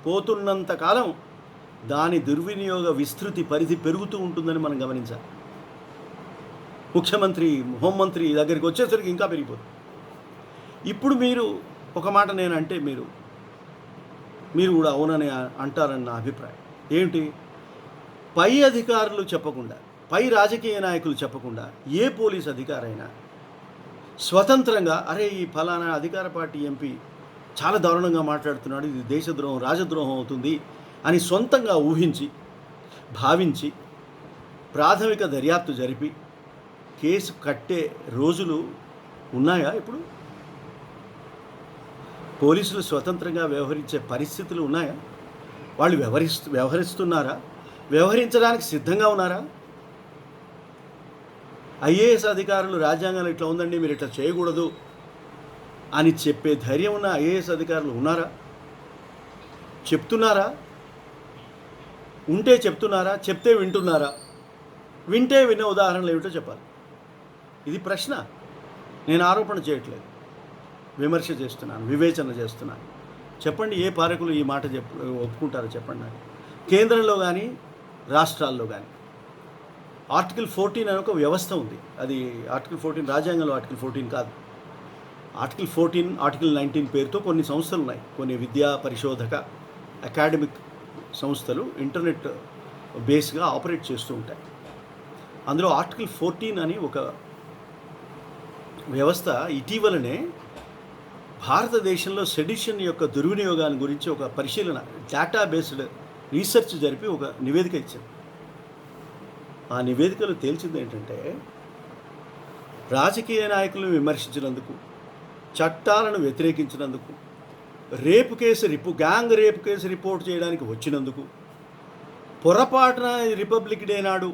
పోతున్నంత కాలం దాని దుర్వినియోగ విస్తృతి పరిధి పెరుగుతూ ఉంటుందని మనం గమనించాలి. ముఖ్యమంత్రి, హోంమంత్రి దగ్గరికి వచ్చేసరికి ఇంకా పెరిగిపోతుంది. ఇప్పుడు మీరు ఒక మాట నేను అంటే మీరు కూడా అవునని అంటారని నా అభిప్రాయం. ఏమిటి? పై అధికారులు చెప్పకుండా, పై రాజకీయ నాయకులు చెప్పకుండా ఏ పోలీస్ అధికారైనా స్వతంత్రంగా అరే ఈ ఫలానా అధికార పార్టీ ఎంపీ చాలా దారుణంగా మాట్లాడుతున్నాడు, ఇది దేశద్రోహం, రాజద్రోహం అవుతుంది అని సొంతంగా ఊహించి, భావించి, ప్రాథమిక దర్యాప్తు జరిపి కేసు కట్టే రోజులు ఉన్నాయా? ఇప్పుడు పోలీసులు స్వతంత్రంగా వ్యవహరించే పరిస్థితులు ఉన్నాయా? వాళ్ళు వ్యవహరిస్తున్నారా? వ్యవహరించడానికి సిద్ధంగా ఉన్నారా? ఐఏఎస్ అధికారులు రాజ్యాంగంలో ఇట్లా ఉందండి, మీరు ఇట్లా చేయకూడదు అని చెప్పే ధైర్యం ఉన్న ఐఏఎస్ అధికారులు ఉన్నారా? చెప్తున్నారా? ఉంటే చెప్తున్నారా? చెప్తే వింటున్నారా? వింటే వినే ఉదాహరణలు ఏమిటో చెప్పాలి. ఇది ప్రశ్న. నేను ఆరోపణ చేయట్లేదు, విమర్శ చేస్తున్నాను, వివేచన చేస్తున్నాను. చెప్పండి, ఏ పాలకులు ఈ మాట ఒప్పుకుంటారో చెప్పండి నాకు. కేంద్రంలో కానీ రాష్ట్రాల్లో కానీ ఆర్టికల్ 14 అనే ఒక వ్యవస్థ ఉంది. అది ఆర్టికల్ 14 రాజ్యాంగంలో ఆర్టికల్ 14 కాదు. ఆర్టికల్ 14, ఆర్టికల్ 19 పేరుతో కొన్ని సంస్థలు ఉన్నాయి. కొన్ని విద్యా పరిశోధక అకాడమిక్ సంస్థలు ఇంటర్నెట్ బేస్గా ఆపరేట్ చేస్తూ ఉంటాయి. అందులో ఆర్టికల్ 14 అని ఒక వ్యవస్థ ఇటీవలనే భారతదేశంలో సెడిషన్ యొక్క దుర్వినియోగాన్ని గురించి ఒక పరిశీలన, డేటా బేస్డ్ రీసెర్చ్ జరిపి ఒక నివేదిక ఇచ్చింది. ఆ నివేదికలో తేల్చింది ఏంటంటే, రాజకీయ నాయకులను విమర్శించినందుకు, చట్టాలను వ్యతిరేకించినందుకు, గ్యాంగ్ రేపు కేసు రిపోర్ట్ చేయడానికి వచ్చినందుకు, పొరపాటున రిపబ్లిక్ డే నాడు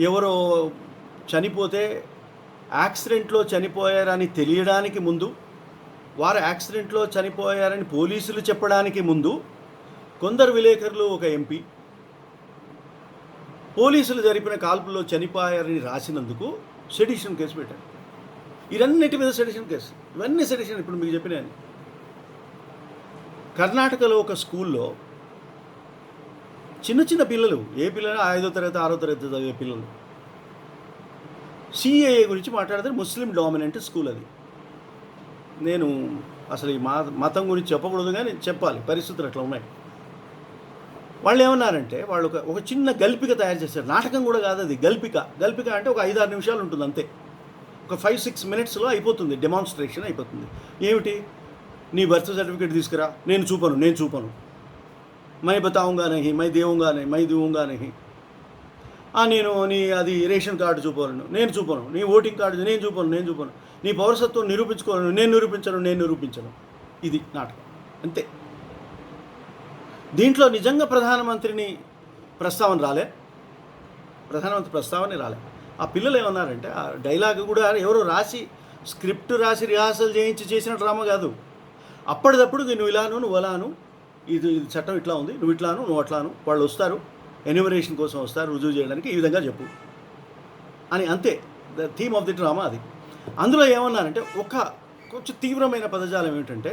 ఎవరో చనిపోతే యాక్సిడెంట్లో చనిపోయారని తెలియడానికి ముందు, వారు యాక్సిడెంట్లో చనిపోయారని పోలీసులు చెప్పడానికి ముందు కొందరు విలేకరులు, ఒక ఎంపీ పోలీసులు జరిపిన కాల్పుల్లో చనిపోయారని రాసినందుకు సెడిషన్ కేసు పెట్టారు. ఇవన్నిటి మీద సెడిషన్ కేసు, ఇవన్నీ సెడిషన్. ఇప్పుడు మీకు చెప్పినాను. కర్ణాటకలో ఒక స్కూల్లో చిన్న పిల్లలు, ఏ పిల్లలు 5వ తరగతి 6వ తరగతి చదివే పిల్లలు సిఏఏ గురించి మాట్లాడితే, ముస్లిం డామినెంట్ స్కూల్ అది. నేను అసలు ఈ మతం గురించి చెప్పకూడదు, కానీ చెప్పాలి, పరిస్థితులు అట్లా ఉన్నాయి. వాళ్ళు ఏమన్నారంటే, వాళ్ళు ఒక చిన్న గల్పిక తయారు చేశారు. నాటకం కూడా కాదు అది, గల్పిక అంటే ఒక 5-6 నిమిషాలు ఉంటుంది అంతే. ఒక 5-6 మినిట్స్లో అయిపోతుంది, డెమాన్స్ట్రేషన్ అయిపోతుంది. ఏమిటి? నీ బర్త్ సర్టిఫికేట్ తీసుకురా, నేను చూపను, మై బతాऊंगा नहीं, మై दूंगा नहीं, నేను నీ అది రేషన్ కార్డు చూపను, నేను చూపను, నీ ఓటింగ్ కార్డు నేను చూపను, నీ పౌరసత్వం నిరూపించుకోను, నేను నిరూపించను. ఇది నాటకం అంతే. దీంట్లో నిజంగా ప్రధానమంత్రి ప్రస్తావన రాలే. ఆ పిల్లలు ఏమన్నారంటే, ఆ డైలాగ్ కూడా ఎవరో స్క్రిప్ట్ రాసి రిహార్సల్ చేసిన డ్రామా కాదు. అప్పటిదప్పుడు నువ్వు ఇలాను, నువ్వు అలాను, ఇది చట్టం ఇట్లా ఉంది, నువ్వు ఇట్లాను, నువ్వు అట్లాను, వాళ్ళు వస్తారు, ఎన్యూమరేషన్ కోసం వస్తారు, రుజువు చేయడానికి, ఈ విధంగా చెప్పు అని, అంతే. The theme of the drama అది. అందులో ఏమన్నారంటే, కొంచెం తీవ్రమైన పదజాలం ఏమిటంటే,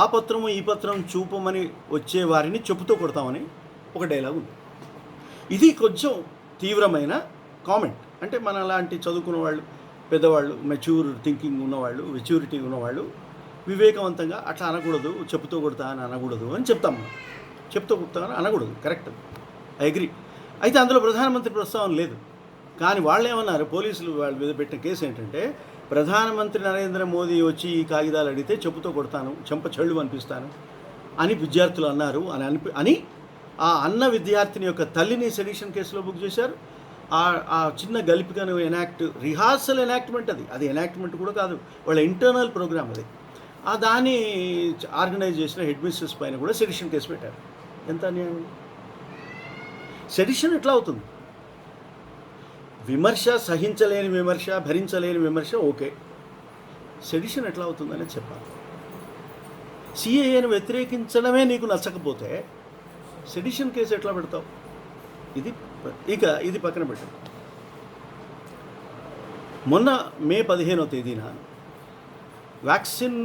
ఆ పత్రము ఈ పత్రం చూపమని వచ్చే వారిని చెప్పుతో కొడతామని ఒక డైలాగ్ ఉంది. ఇది కొంచెం తీవ్రమైన కామెంట్. అంటే మన లాంటి చదువుకున్న వాళ్ళు, పెద్దవాళ్ళు, మెచ్యూరిటీ ఉన్నవాళ్ళు వివేకవంతంగా అట్లా అనకూడదు, చెప్పుతో కొడతా అని అనకూడదు అని చెప్తాం. చెప్పుతో కొడతా అని అనకూడదు, కరెక్ట్, ఐ అగ్రీ. అయితే అందులో ప్రధానమంత్రి ప్రస్తావన లేదు. కానీ వాళ్ళు ఏమన్నారు, పోలీసులు వాళ్ళ మీద పెట్టిన కేసు ఏంటంటే, ప్రధానమంత్రి నరేంద్ర మోదీ వచ్చి ఈ కాగితాలు అడిగితే చెప్పుతో కొడతాను, చెంప చెళ్ళు అనిపిస్తాను అని విద్యార్థులు అన్నారు అని ఆ అన్న విద్యార్థిని యొక్క తల్లిని సెడిషన్ కేసులో బుక్ చేశారు. ఆ చిన్న గల్పికను రిహార్సల్ ఎనాక్ట్మెంట్ అది ఎనాక్ట్మెంట్ కూడా కాదు, వాళ్ళ ఇంటర్నల్ ప్రోగ్రామ్ అది. దాన్ని ఆర్గనైజ్ చేసిన హెడ్ మిస్ట్రెస్ పైన కూడా సెడిషన్ కేసు పెట్టారు. ఎంత అన్యాయం! సెడిషన్ ఎట్లా అవుతుంది? విమర్శ, సహించలేని విమర్శ, భరించలేని విమర్శ ఓకే, సెడిషన్ ఎట్లా అవుతుందనే చెప్పాలి. సిఏఏను వ్యతిరేకించడమే నీకు నచ్చకపోతే సెడిషన్ కేసు ఎట్లా పెడతావు? ఇది పక్కన పెట్టండి. మొన్న మే 15వ తేదీన వ్యాక్సిన్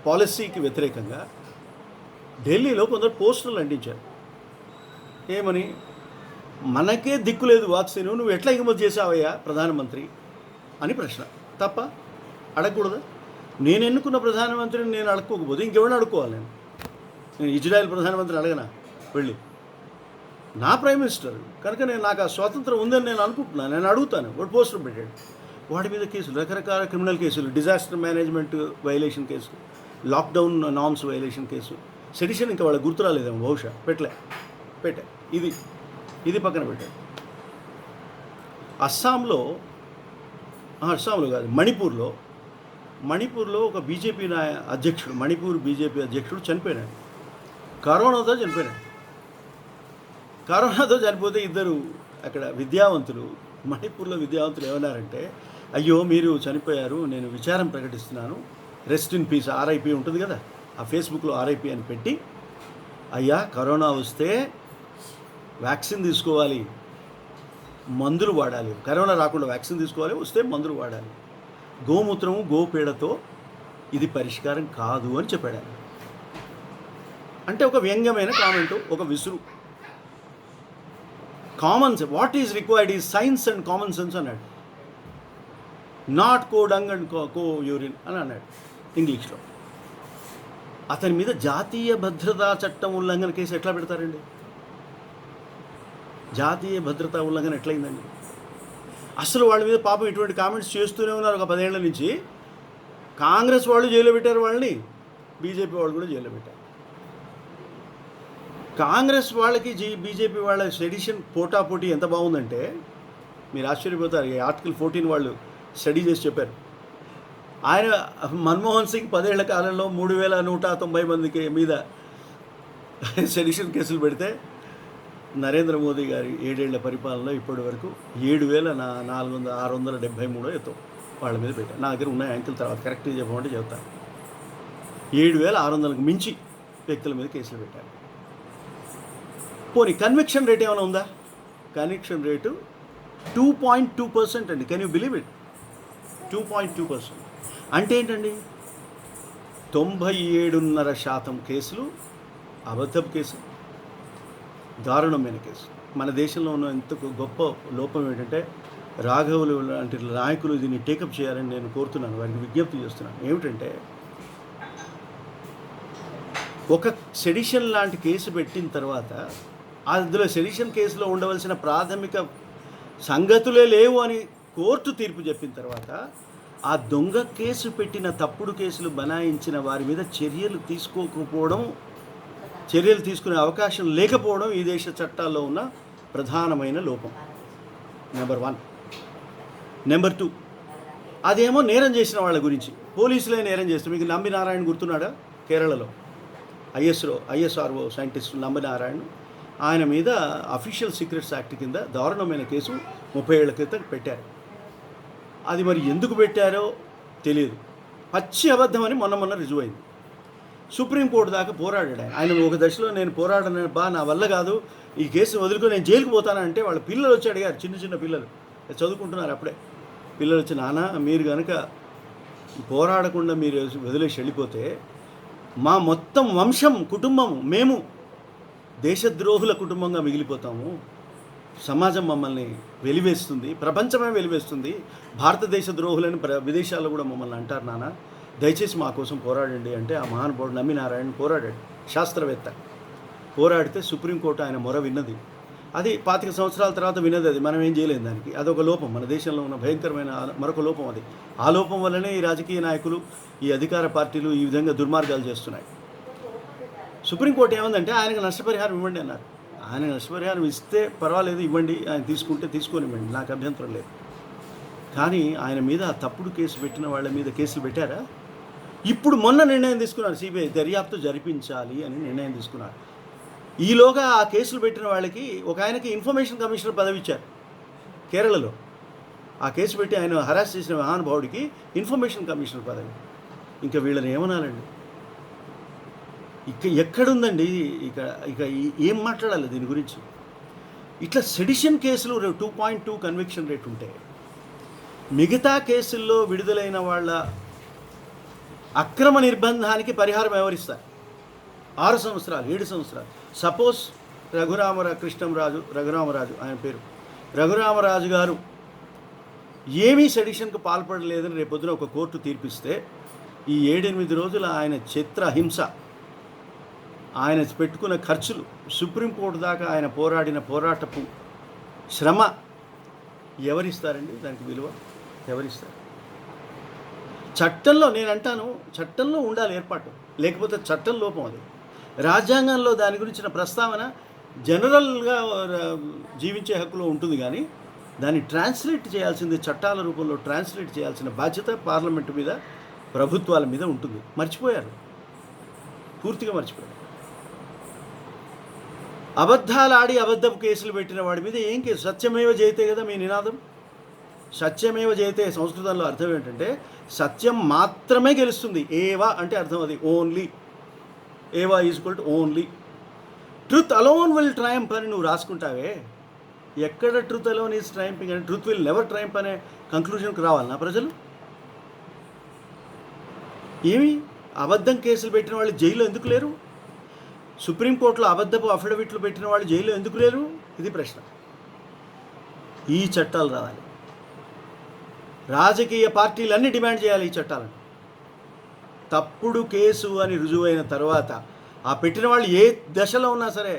పాలసీకి వ్యతిరేకంగా ఢిల్లీలో కొందరు పోస్టర్లు అంటించారు. ఏమని? మనకే దిక్కు లేదు వాక్సిన్, నువ్వు ఎట్లా ఎగుమతి చేసావయ్యా ప్రధానమంత్రి అని ప్రశ్న. తప్ప? అడగకూడదా? నేను ఎన్నుకున్న ప్రధానమంత్రిని నేను అడుక్కోకపోతే ఇంకెవరిని అడుక్కోవాలి? నేను ఇజ్రాయెల్ ప్రధానమంత్రిని అడగనా వెళ్ళి? నా ప్రైమ్ మినిస్టర్ కనుక నాకు ఆ స్వాతంత్రం ఉందని నేను అనుకుంటున్నాను, నేను అడుగుతాను. వాడు పోస్టర్ పెట్టాడు, వాడి మీద కేసులు, రకరకాల క్రిమినల్ కేసులు, disaster management violation case, lockdown norms violation case, sedition ఇంకా వాళ్ళకి గుర్తు రాలేదేమో బహుశా, పెట్టా. ఇది పక్కన పెట్టాడు. అస్సాంలో కాదు, మణిపూర్లో ఒక బీజేపీ అధ్యక్షుడు, మణిపూర్ బీజేపీ అధ్యక్షుడు చనిపోయినాడు. కరోనాతో చనిపోతే ఇద్దరు అక్కడ విద్యావంతులు, మణిపూర్లో విద్యావంతులు ఏమన్నారంటే, అయ్యో మీరు చనిపోయారు, నేను విచారం ప్రకటిస్తున్నాను, రెస్ట్ ఇన్ పీస్, ఆర్ఐపి ఉంటుంది కదా, ఆ ఫేస్బుక్లో ఆర్ఐపి అని పెట్టి, అయ్యా కరోనా వస్తే వ్యాక్సిన్ తీసుకోవాలి, మందులు వాడాలి, కరోనా రాకుండా వ్యాక్సిన్ తీసుకోవాలి, వస్తే మందులు వాడాలి, గోమూత్రము గోపేడతో ఇది పరిష్కారం కాదు అని చెప్పాడు. అంటే ఒక వ్యంగ్యమైన కామెంటు, ఒక విసురు. Common sense, what is required is science and common sense అన్నాడు. Not cow dung and cow urine అని అన్నాడు ఇంగ్లీష్లో. అతని మీద జాతీయ భద్రతా చట్టం ఉల్లంఘన కేసు ఎట్లా పెడతారండి? జాతీయ భద్రతా ఉల్లంఘన ఎట్లయిందండి? అసలు వాళ్ళ మీద పాపం ఇటువంటి కామెంట్స్ చేస్తూనే ఉన్నారు ఒక 10 ఏళ్ల నుంచి. కాంగ్రెస్ వాళ్ళు జైల్లో పెట్టారు వాళ్ళని, బీజేపీ వాళ్ళు కూడా జైల్లో పెట్టారు. కాంగ్రెస్ వాళ్ళకి బీజేపీ వాళ్ళ సెడిషన్ పోటాపోటీ ఎంత బాగుందంటే మీరు ఆశ్చర్యపోతారు. ఈ ఆర్టికల్ 14 వాళ్ళు స్టడీ చేసి చెప్పారు. ఆయన మన్మోహన్ సింగ్ 10 ఏళ్ల కాలంలో 3190 మందికి మీద సెడిషన్ కేసులు పెడితే, నరేంద్ర మోదీ గారి 7 ఏళ్ల పరిపాలనలో ఇప్పటి వరకు 7473 ఎత్తో వాళ్ళ మీద పెట్టారు. నా దగ్గర ఉన్న యాంకిల్ తర్వాత కరెక్ట్గా చెప్పమంటే చెప్తాను. 7600కు మించి వ్యక్తుల మీద కేసులు పెట్టారు. పోనీ కన్విక్షన్ రేట్ ఏమైనా ఉందా? కన్విక్షన్ రేటు 2.2% అండి. Can you believe it? 2.2%. అంటే ఏంటండి? 97.5% కేసులు అబద్ధపు కేసు, దారుణమైన కేసు. మన దేశంలో ఉన్న ఎంత గొప్ప లోపం ఏంటంటే, రాఘవులు లాంటి నాయకులు దీన్ని టేకప్ చేయాలని నేను కోరుతున్నాను, వారికి విజ్ఞప్తి చేస్తున్నాను. ఏమిటంటే, ఒక సెడిషన్ లాంటి కేసు పెట్టిన తర్వాత అందులో సెడిషన్ కేసులో ఉండవలసిన ప్రాథమిక సంగతులే లేవు అని కోర్టు తీర్పు చెప్పిన తర్వాత, ఆ దొంగ కేసు పెట్టిన, తప్పుడు కేసులు బనాయించిన వారి మీద చర్యలు తీసుకునే అవకాశం లేకపోవడం ఈ దేశ చట్టాల్లో ఉన్న ప్రధానమైన లోపం. నెంబర్ 1. నెంబర్ 2, అదేమో నేరం చేసిన వాళ్ళ గురించి. పోలీసులే నేరం చేస్తే, మీకు నంబి నారాయణ గుర్తున్నాడా? కేరళలో ఐఎస్ఆర్ఓ సైంటిస్ట్ నంబి నారాయణ, ఆయన మీద అఫీషియల్ సీక్రెట్స్ యాక్ట్ కింద దారుణమైన కేసు 30 ఏళ్ల క్రితం పెట్టారు. అది మరి ఎందుకు పెట్టారో తెలియదు. పచ్చి అబద్ధం అని మొన్న రుజువు అయింది. సుప్రీంకోర్టు దాకా పోరాడాడు ఆయన. ఒక దశలో నేను పోరాడను నా వల్ల కాదు, ఈ కేసును వదులుకొని నేను జైలుకు పోతానంటే వాళ్ళ పిల్లలు వచ్చి అడిగారు, చిన్న పిల్లలు చదువుకుంటున్నారు అప్పుడే. పిల్లలు వచ్చి, నాన్న మీరు కనుక పోరాడకుండా మీరు వదిలేసి వెళ్ళిపోతే మా మొత్తం వంశం, కుటుంబం, మేము దేశద్రోహుల కుటుంబంగా మిగిలిపోతాము, సమాజం మమ్మల్ని వెలివేస్తుంది, ప్రపంచమే వెలివేస్తుంది, భారతదేశ ద్రోహులని విదేశాల్లో కూడా మమ్మల్ని అంటారు నాన్న, దయచేసి మా కోసం పోరాడండి అంటే ఆ మహానుభావుడు నంబి నారాయణ పోరాడాడు. శాస్త్రవేత్త పోరాడితే సుప్రీంకోర్టు ఆయన మొర విన్నది. అది 25 సంవత్సరాల తర్వాత విన్నది. అది మనం ఏం చేయలేము దానికి. అదొక లోపం, మన దేశంలో ఉన్న భయంకరమైన మరొక లోపం అది. ఆ లోపం వల్లనే ఈ రాజకీయ నాయకులు, ఈ అధికార పార్టీలు ఈ విధంగా దుర్మార్గాలు చేస్తున్నాయి. సుప్రీంకోర్టు ఏమందంటే ఆయనకు నష్టపరిహారం ఇవ్వండి అన్నారు. ఆయన నష్టపరిహారం ఇస్తే పర్వాలేదు, ఇవ్వండి, ఆయన తీసుకుంటే తీసుకొనివ్వండి, నాకు అభ్యంతరం లేదు. కానీ ఆయన మీద తప్పుడు కేసు పెట్టిన వాళ్ళ మీద కేసులు పెట్టారా? ఇప్పుడు మొన్న నిర్ణయం తీసుకున్నారు, సిబిఐ దర్యాప్తు జరిపించాలి అని నిర్ణయం తీసుకున్నారు. ఈలోగా ఆ కేసులు పెట్టిన వాళ్ళకి ఒక ఆయనకి ఇన్ఫర్మేషన్ కమిషనర్ పదవి ఇచ్చారు కేరళలో. ఆ కేసు పెట్టి ఆయన హరాస్ చేసిన మహానుభావుడికి ఇన్ఫర్మేషన్ కమిషనర్ పదవి. ఇంకా వీళ్ళని ఏమనాలండి? ఎక్కడుందండి ఇక ఇక ఏం మాట్లాడాలి దీని గురించి? ఇట్లా సెడిషన్ కేసులు 2.2 కన్విక్షన్ రేట్ ఉంటే మిగతా కేసుల్లో విడుదలైన వాళ్ళ అక్రమ నిర్బంధానికి పరిహారం ఎవరిస్తారు? 6 సంవత్సరాలు 7 సంవత్సరాలు. సపోజ్ రఘురామరాజు ఆయన పేరు రఘురామరాజు గారు ఏమీ సెడిషన్కు పాల్పడలేదని రేపొద్దున ఒక కోర్టు తీర్పిస్తే ఈ 7-8 రోజుల ఆయన చిత్రహింస, ఆయన పెట్టుకున్న ఖర్చులు, సుప్రీంకోర్టు దాకా ఆయన పోరాడిన పోరాటపు శ్రమ ఎవరిస్తారండి? దానికి విలువ ఎవరిస్తారు? చట్టంలో నేను అంటాను, చట్టంలో ఉండాలి ఏర్పాటు, లేకపోతే చట్టం లోపం అది. రాజ్యాంగంలో దాని గురించిన ప్రస్తావన జనరల్గా జీవించే హక్కులో ఉంటుంది, కానీ దాన్ని ట్రాన్స్లేట్ చేయాల్సింది, చట్టాల రూపంలో ట్రాన్స్లేట్ చేయాల్సిన బాధ్యత పార్లమెంటు మీద, ప్రభుత్వాల మీద ఉంటుంది. మర్చిపోయారు, పూర్తిగా మర్చిపోయారు. అబద్ధాలాడి అబద్ధపు కేసులు పెట్టిన వాడి మీద ఏం కేసు? సత్యమేవ జయతే కదా మీ నినాదం. సత్యమేవ జయతే సంస్కృతంలో అర్థం ఏంటంటే సత్యం మాత్రమే గెలుస్తుంది. ఏవా అంటే అర్థం అది ఓన్లీ. ఏవా equal to only. Truth alone will triumph అని నువ్వు రాసుకుంటావే, ఎక్కడ ట్రూత్ అలోన్ ఈజ్ ట్రయంపింగ్ అని? ట్రూత్ విల్ నెవర్ ట్రయంప్ అనే కంక్లూజన్కి రావాలన్నా ప్రజలు? ఏమి అబద్ధం కేసులు పెట్టిన వాళ్ళు జైల్లో ఎందుకు లేరు? సుప్రీంకోర్టులో అబద్ధపు అఫిడవిట్లు పెట్టిన వాళ్ళు జైల్లో ఎందుకు లేరు? ఇది ప్రశ్న. ఈ చట్టాలు రావాలి. రాజకీయ పార్టీలన్నీ డిమాండ్ చేయాలి ఈ చట్టాలను. తప్పుడు కేసు అని రుజువైన తర్వాత ఆ పెట్టిన వాళ్ళు ఏ దశలో ఉన్నా సరే,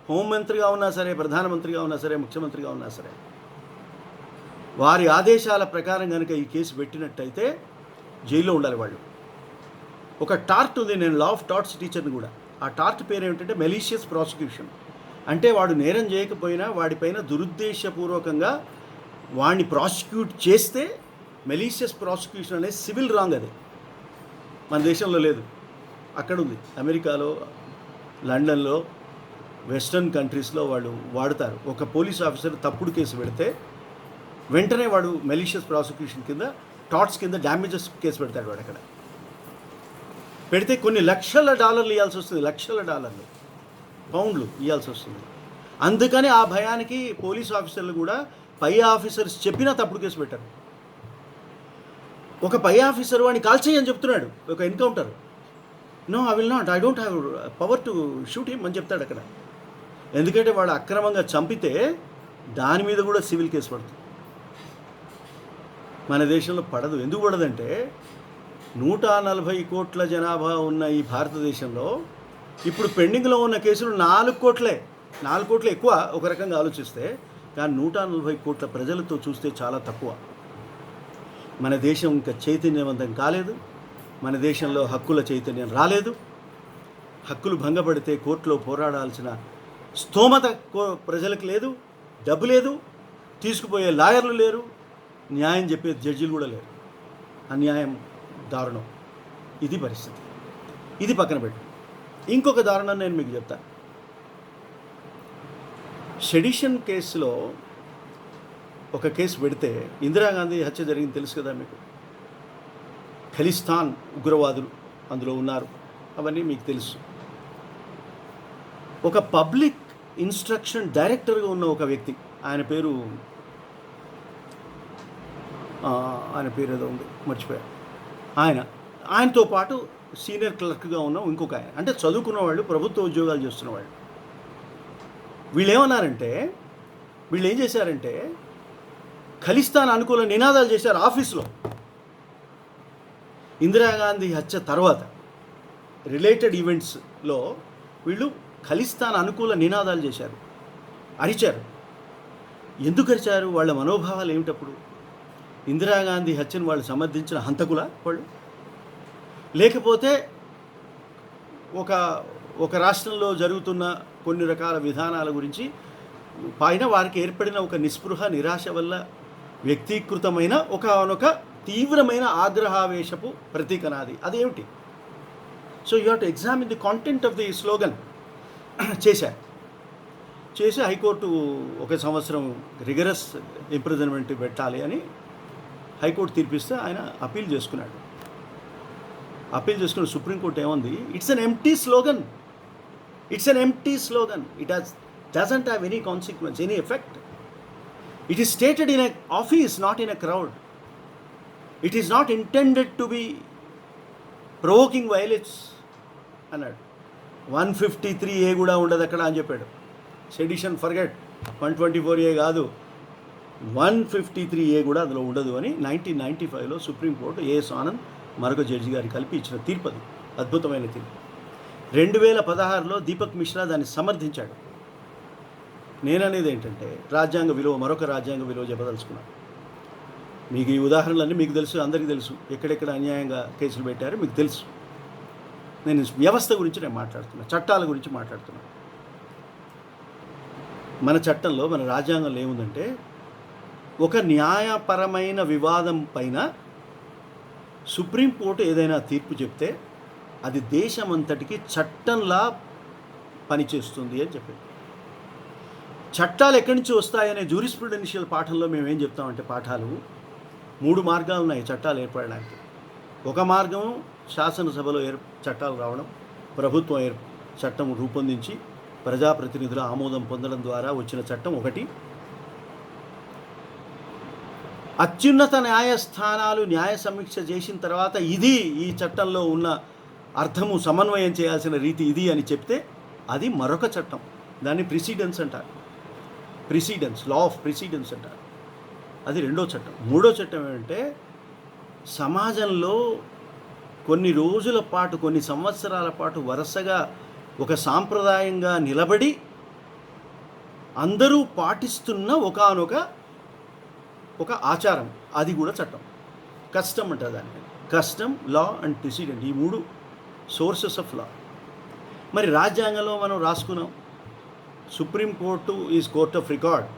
హోంమంత్రిగా ఉన్నా సరే, ప్రధానమంత్రిగా ఉన్నా సరే, ముఖ్యమంత్రిగా ఉన్నా సరే, వారి ఆదేశాల ప్రకారం కనుక ఈ కేసు పెట్టినట్టయితే జైల్లో ఉండాలి వాళ్ళు. ఒక టార్ట్ ఉంది, నేను లా ఆఫ్ టార్ట్స్ టీచర్ని కూడా. ఆ టార్ట్ పేరు ఏమిటంటే మెలీషియస్ ప్రాసిక్యూషన్. అంటే వాడు నేరం చేయకపోయినా వాడిపైన దురుద్దేశపూర్వకంగా వాడిని ప్రాసిక్యూట్ చేస్తే మెలీషియస్ ప్రాసిక్యూషన్ అనేది సివిల్ రాంగ్. అది మన దేశంలో లేదు, అక్కడ ఉంది. అమెరికాలో, లండన్లో, వెస్టర్న్ కంట్రీస్లో వాళ్ళు వాడతారు. ఒక పోలీస్ ఆఫీసర్ తప్పుడు కేసు పెడితే వెంటనే వాడు మెలీషియస్ ప్రాసిక్యూషన్ కింద, టార్ట్స్ కింద డ్యామేజెస్ కేసు పెడతాడు. వాడు అక్కడ పెడితే కొన్ని లక్షల డాలర్లు ఇవ్వాల్సి వస్తుంది, లక్షల డాలర్లు, పౌండ్లు ఇవ్వాల్సి వస్తుంది. అందుకని ఆ భయానికి పోలీస్ ఆఫీసర్లు కూడా పై ఆఫీసర్స్ చెప్పినా తప్పుడు కేసు పెట్టారు. ఒక పై ఆఫీసర్ వాడిని కాల్చేయని చెప్తున్నాడు, ఒక encounter. No, I will not, I don't have power to shoot him అని చెప్తాడు అక్కడ. ఎందుకంటే వాడు అక్రమంగా చంపితే దాని మీద కూడా సివిల్ కేసు పడుతుంది. మన దేశంలో పడదు. ఎందుకు పడదంటే 140 కోట్ల జనాభా ఉన్న ఈ భారతదేశంలో ఇప్పుడు పెండింగ్లో ఉన్న కేసులు 4 కోట్లే. 4 కోట్లు ఎక్కువ ఒక రకంగా ఆలోచిస్తే, కానీ 140 కోట్ల ప్రజలతో చూస్తే చాలా తక్కువ. మన దేశం ఇంకా చైతన్యవంతం కాలేదు. మన దేశంలో హక్కుల చైతన్యం రాలేదు. హక్కులు భంగపడితే కోర్టులో పోరాడాల్సిన స్తోమత ప్రజలకు లేదు, డబ్బు లేదు, తీసుకుపోయే లాయర్లు లేరు, న్యాయం చెప్పే జడ్జిలు కూడా లేరు. అన్యాయం, దారుణం. ఇది పరిస్థితి. ఇది పక్కన పెట్టు. ఇంకొక దారుణం నేను మీకు చెప్తాను. సెడిషన్ కేసులో ఒక కేసు పెడితే, ఇందిరాగాంధీ హత్య జరిగింది తెలుసు కదా మీకు. ఖలిస్తాన్ ఉగ్రవాదులు అందులో ఉన్నారు, అవన్నీ మీకు తెలుసు. ఒక పబ్లిక్ ఇన్స్ట్రక్షన్ డైరెక్టర్గా ఉన్న ఒక వ్యక్తి, ఆయన పేరు ఏదో ఉంది, మర్చిపోయారు. ఆయనతో పాటు సీనియర్ క్లర్క్గా ఉన్న ఇంకొక ఆయన, అంటే చదువుకున్న వాళ్ళు, ప్రభుత్వ ఉద్యోగాలు చేస్తున్న వాళ్ళు. వీళ్ళు ఏం చేశారంటే ఖలిస్తాన్ అనుకూల నినాదాలు చేశారు ఆఫీస్లో. ఇందిరాగాంధీ హత్య తర్వాత రిలేటెడ్ ఈవెంట్స్లో వీళ్ళు ఖలిస్తాన్ అనుకూల నినాదాలు చేశారు, అరిచారు. ఎందుకు అరిచారు? వాళ్ళ మనోభావాలు ఏమిటప్పుడు? ఇందిరాగాంధీ హత్యను వాళ్ళు సమర్థించిన హంతకుల వాళ్ళు, లేకపోతే ఒక రాష్ట్రంలో జరుగుతున్న కొన్ని రకాల విధానాల గురించి పైన వారికి ఏర్పడిన ఒక నిస్పృహ, నిరాశ వల్ల వ్యక్తీకృతమైన ఒక తీవ్రమైన ఆగ్రహావేశపు ప్రతీకనాది. అదేమిటి? So you have to examine the content of the slogan. చేసి హైకోర్టు 1 సంవత్సరం రిగరస్ ఇంప్రిజన్మెంట్ పెట్టాలి అని హైకోర్టు తీర్పిస్తే ఆయన అప్పీల్ చేసుకున్నాడు. అప్పీల్ చేసుకున్న సుప్రీంకోర్టు ఏముంది, it's an empty slogan, it doesn't have any consequence, any effect. It is stated in a office, not in a crowd. It is not intended to be provoking violence అన్నాడు. 153A కూడా ఉండదు అక్కడ అని చెప్పాడు. Sedition forget, 124A కాదు, 153A కూడా అందులో ఉండదు అని 1995లో సుప్రీంకోర్టు ఏఎస్ ఆనంద్ మరొక జడ్జి గారికి కలిపి ఇచ్చిన తీర్పు. అది అద్భుతమైన తీర్పు. 2016లో దీపక్ మిశ్రా దాన్ని సమర్థించాడు. నేననేది ఏంటంటే రాజ్యాంగ విలువ, మరొక రాజ్యాంగ విలువ చెప్పదలుచుకున్నాను. మీకు ఈ ఉదాహరణలన్నీ మీకు తెలుసు, అందరికీ తెలుసు. ఎక్కడెక్కడ అన్యాయంగా కేసులు పెట్టారో మీకు తెలుసు. నేను వ్యవస్థ గురించి నేను మాట్లాడుతున్నా, చట్టాల గురించి మాట్లాడుతున్నా. మన చట్టంలో, మన రాజ్యాంగంలో ఏముందంటే, ఒక న్యాయపరమైన వివాదం పైన సుప్రీంకోర్టు ఏదైనా తీర్పు చెప్తే అది దేశమంతటికి చట్టంలా పనిచేస్తుంది అని చెప్పారు. చట్టాలు ఎక్కడి నుంచి వస్తాయనే జ్యూరిస్ప్రుడెన్షియల్ పాఠంలో మేము ఏం చెప్తామంటే, పాఠాలు 3 మార్గాలు ఉన్నాయి చట్టాలు ఏర్పడడానికి. ఒక మార్గం శాసనసభలో చట్టాలు రావడం, ప్రభుత్వం చట్టం రూపొందించి ప్రజాప్రతినిధుల ఆమోదం పొందడం ద్వారా వచ్చిన చట్టం ఒకటి. అత్యున్నత న్యాయస్థానాలు న్యాయ సమీక్ష చేసిన తర్వాత ఇది ఈ చట్టంలో ఉన్న అర్థము సమన్వయం చేయాల్సిన రీతి ఇది అని చెప్తే అది మరొక చట్టం. దాన్ని ప్రిసిడెన్స్ అంటారు. లా ఆఫ్ ప్రిసిడెన్స్ అంటారు. అది రెండో చట్టం. మూడో చట్టం ఏమంటే, సమాజంలో కొన్ని రోజుల పాటు, కొన్ని సంవత్సరాల పాటు వరుసగా ఒక సాంప్రదాయంగా నిలబడి అందరూ పాటిస్తున్న ఒక ఆచారం, అది కూడా చట్టం. కస్టమ్ అంటారు దాన్ని. కస్టమ్, లా అండ్ ప్రెసిడెంట్, ఈ 3 సోర్సెస్ ఆఫ్ లా. మరి రాజ్యాంగంలో మనం రాసుకున్నాం, supreme court is court of record.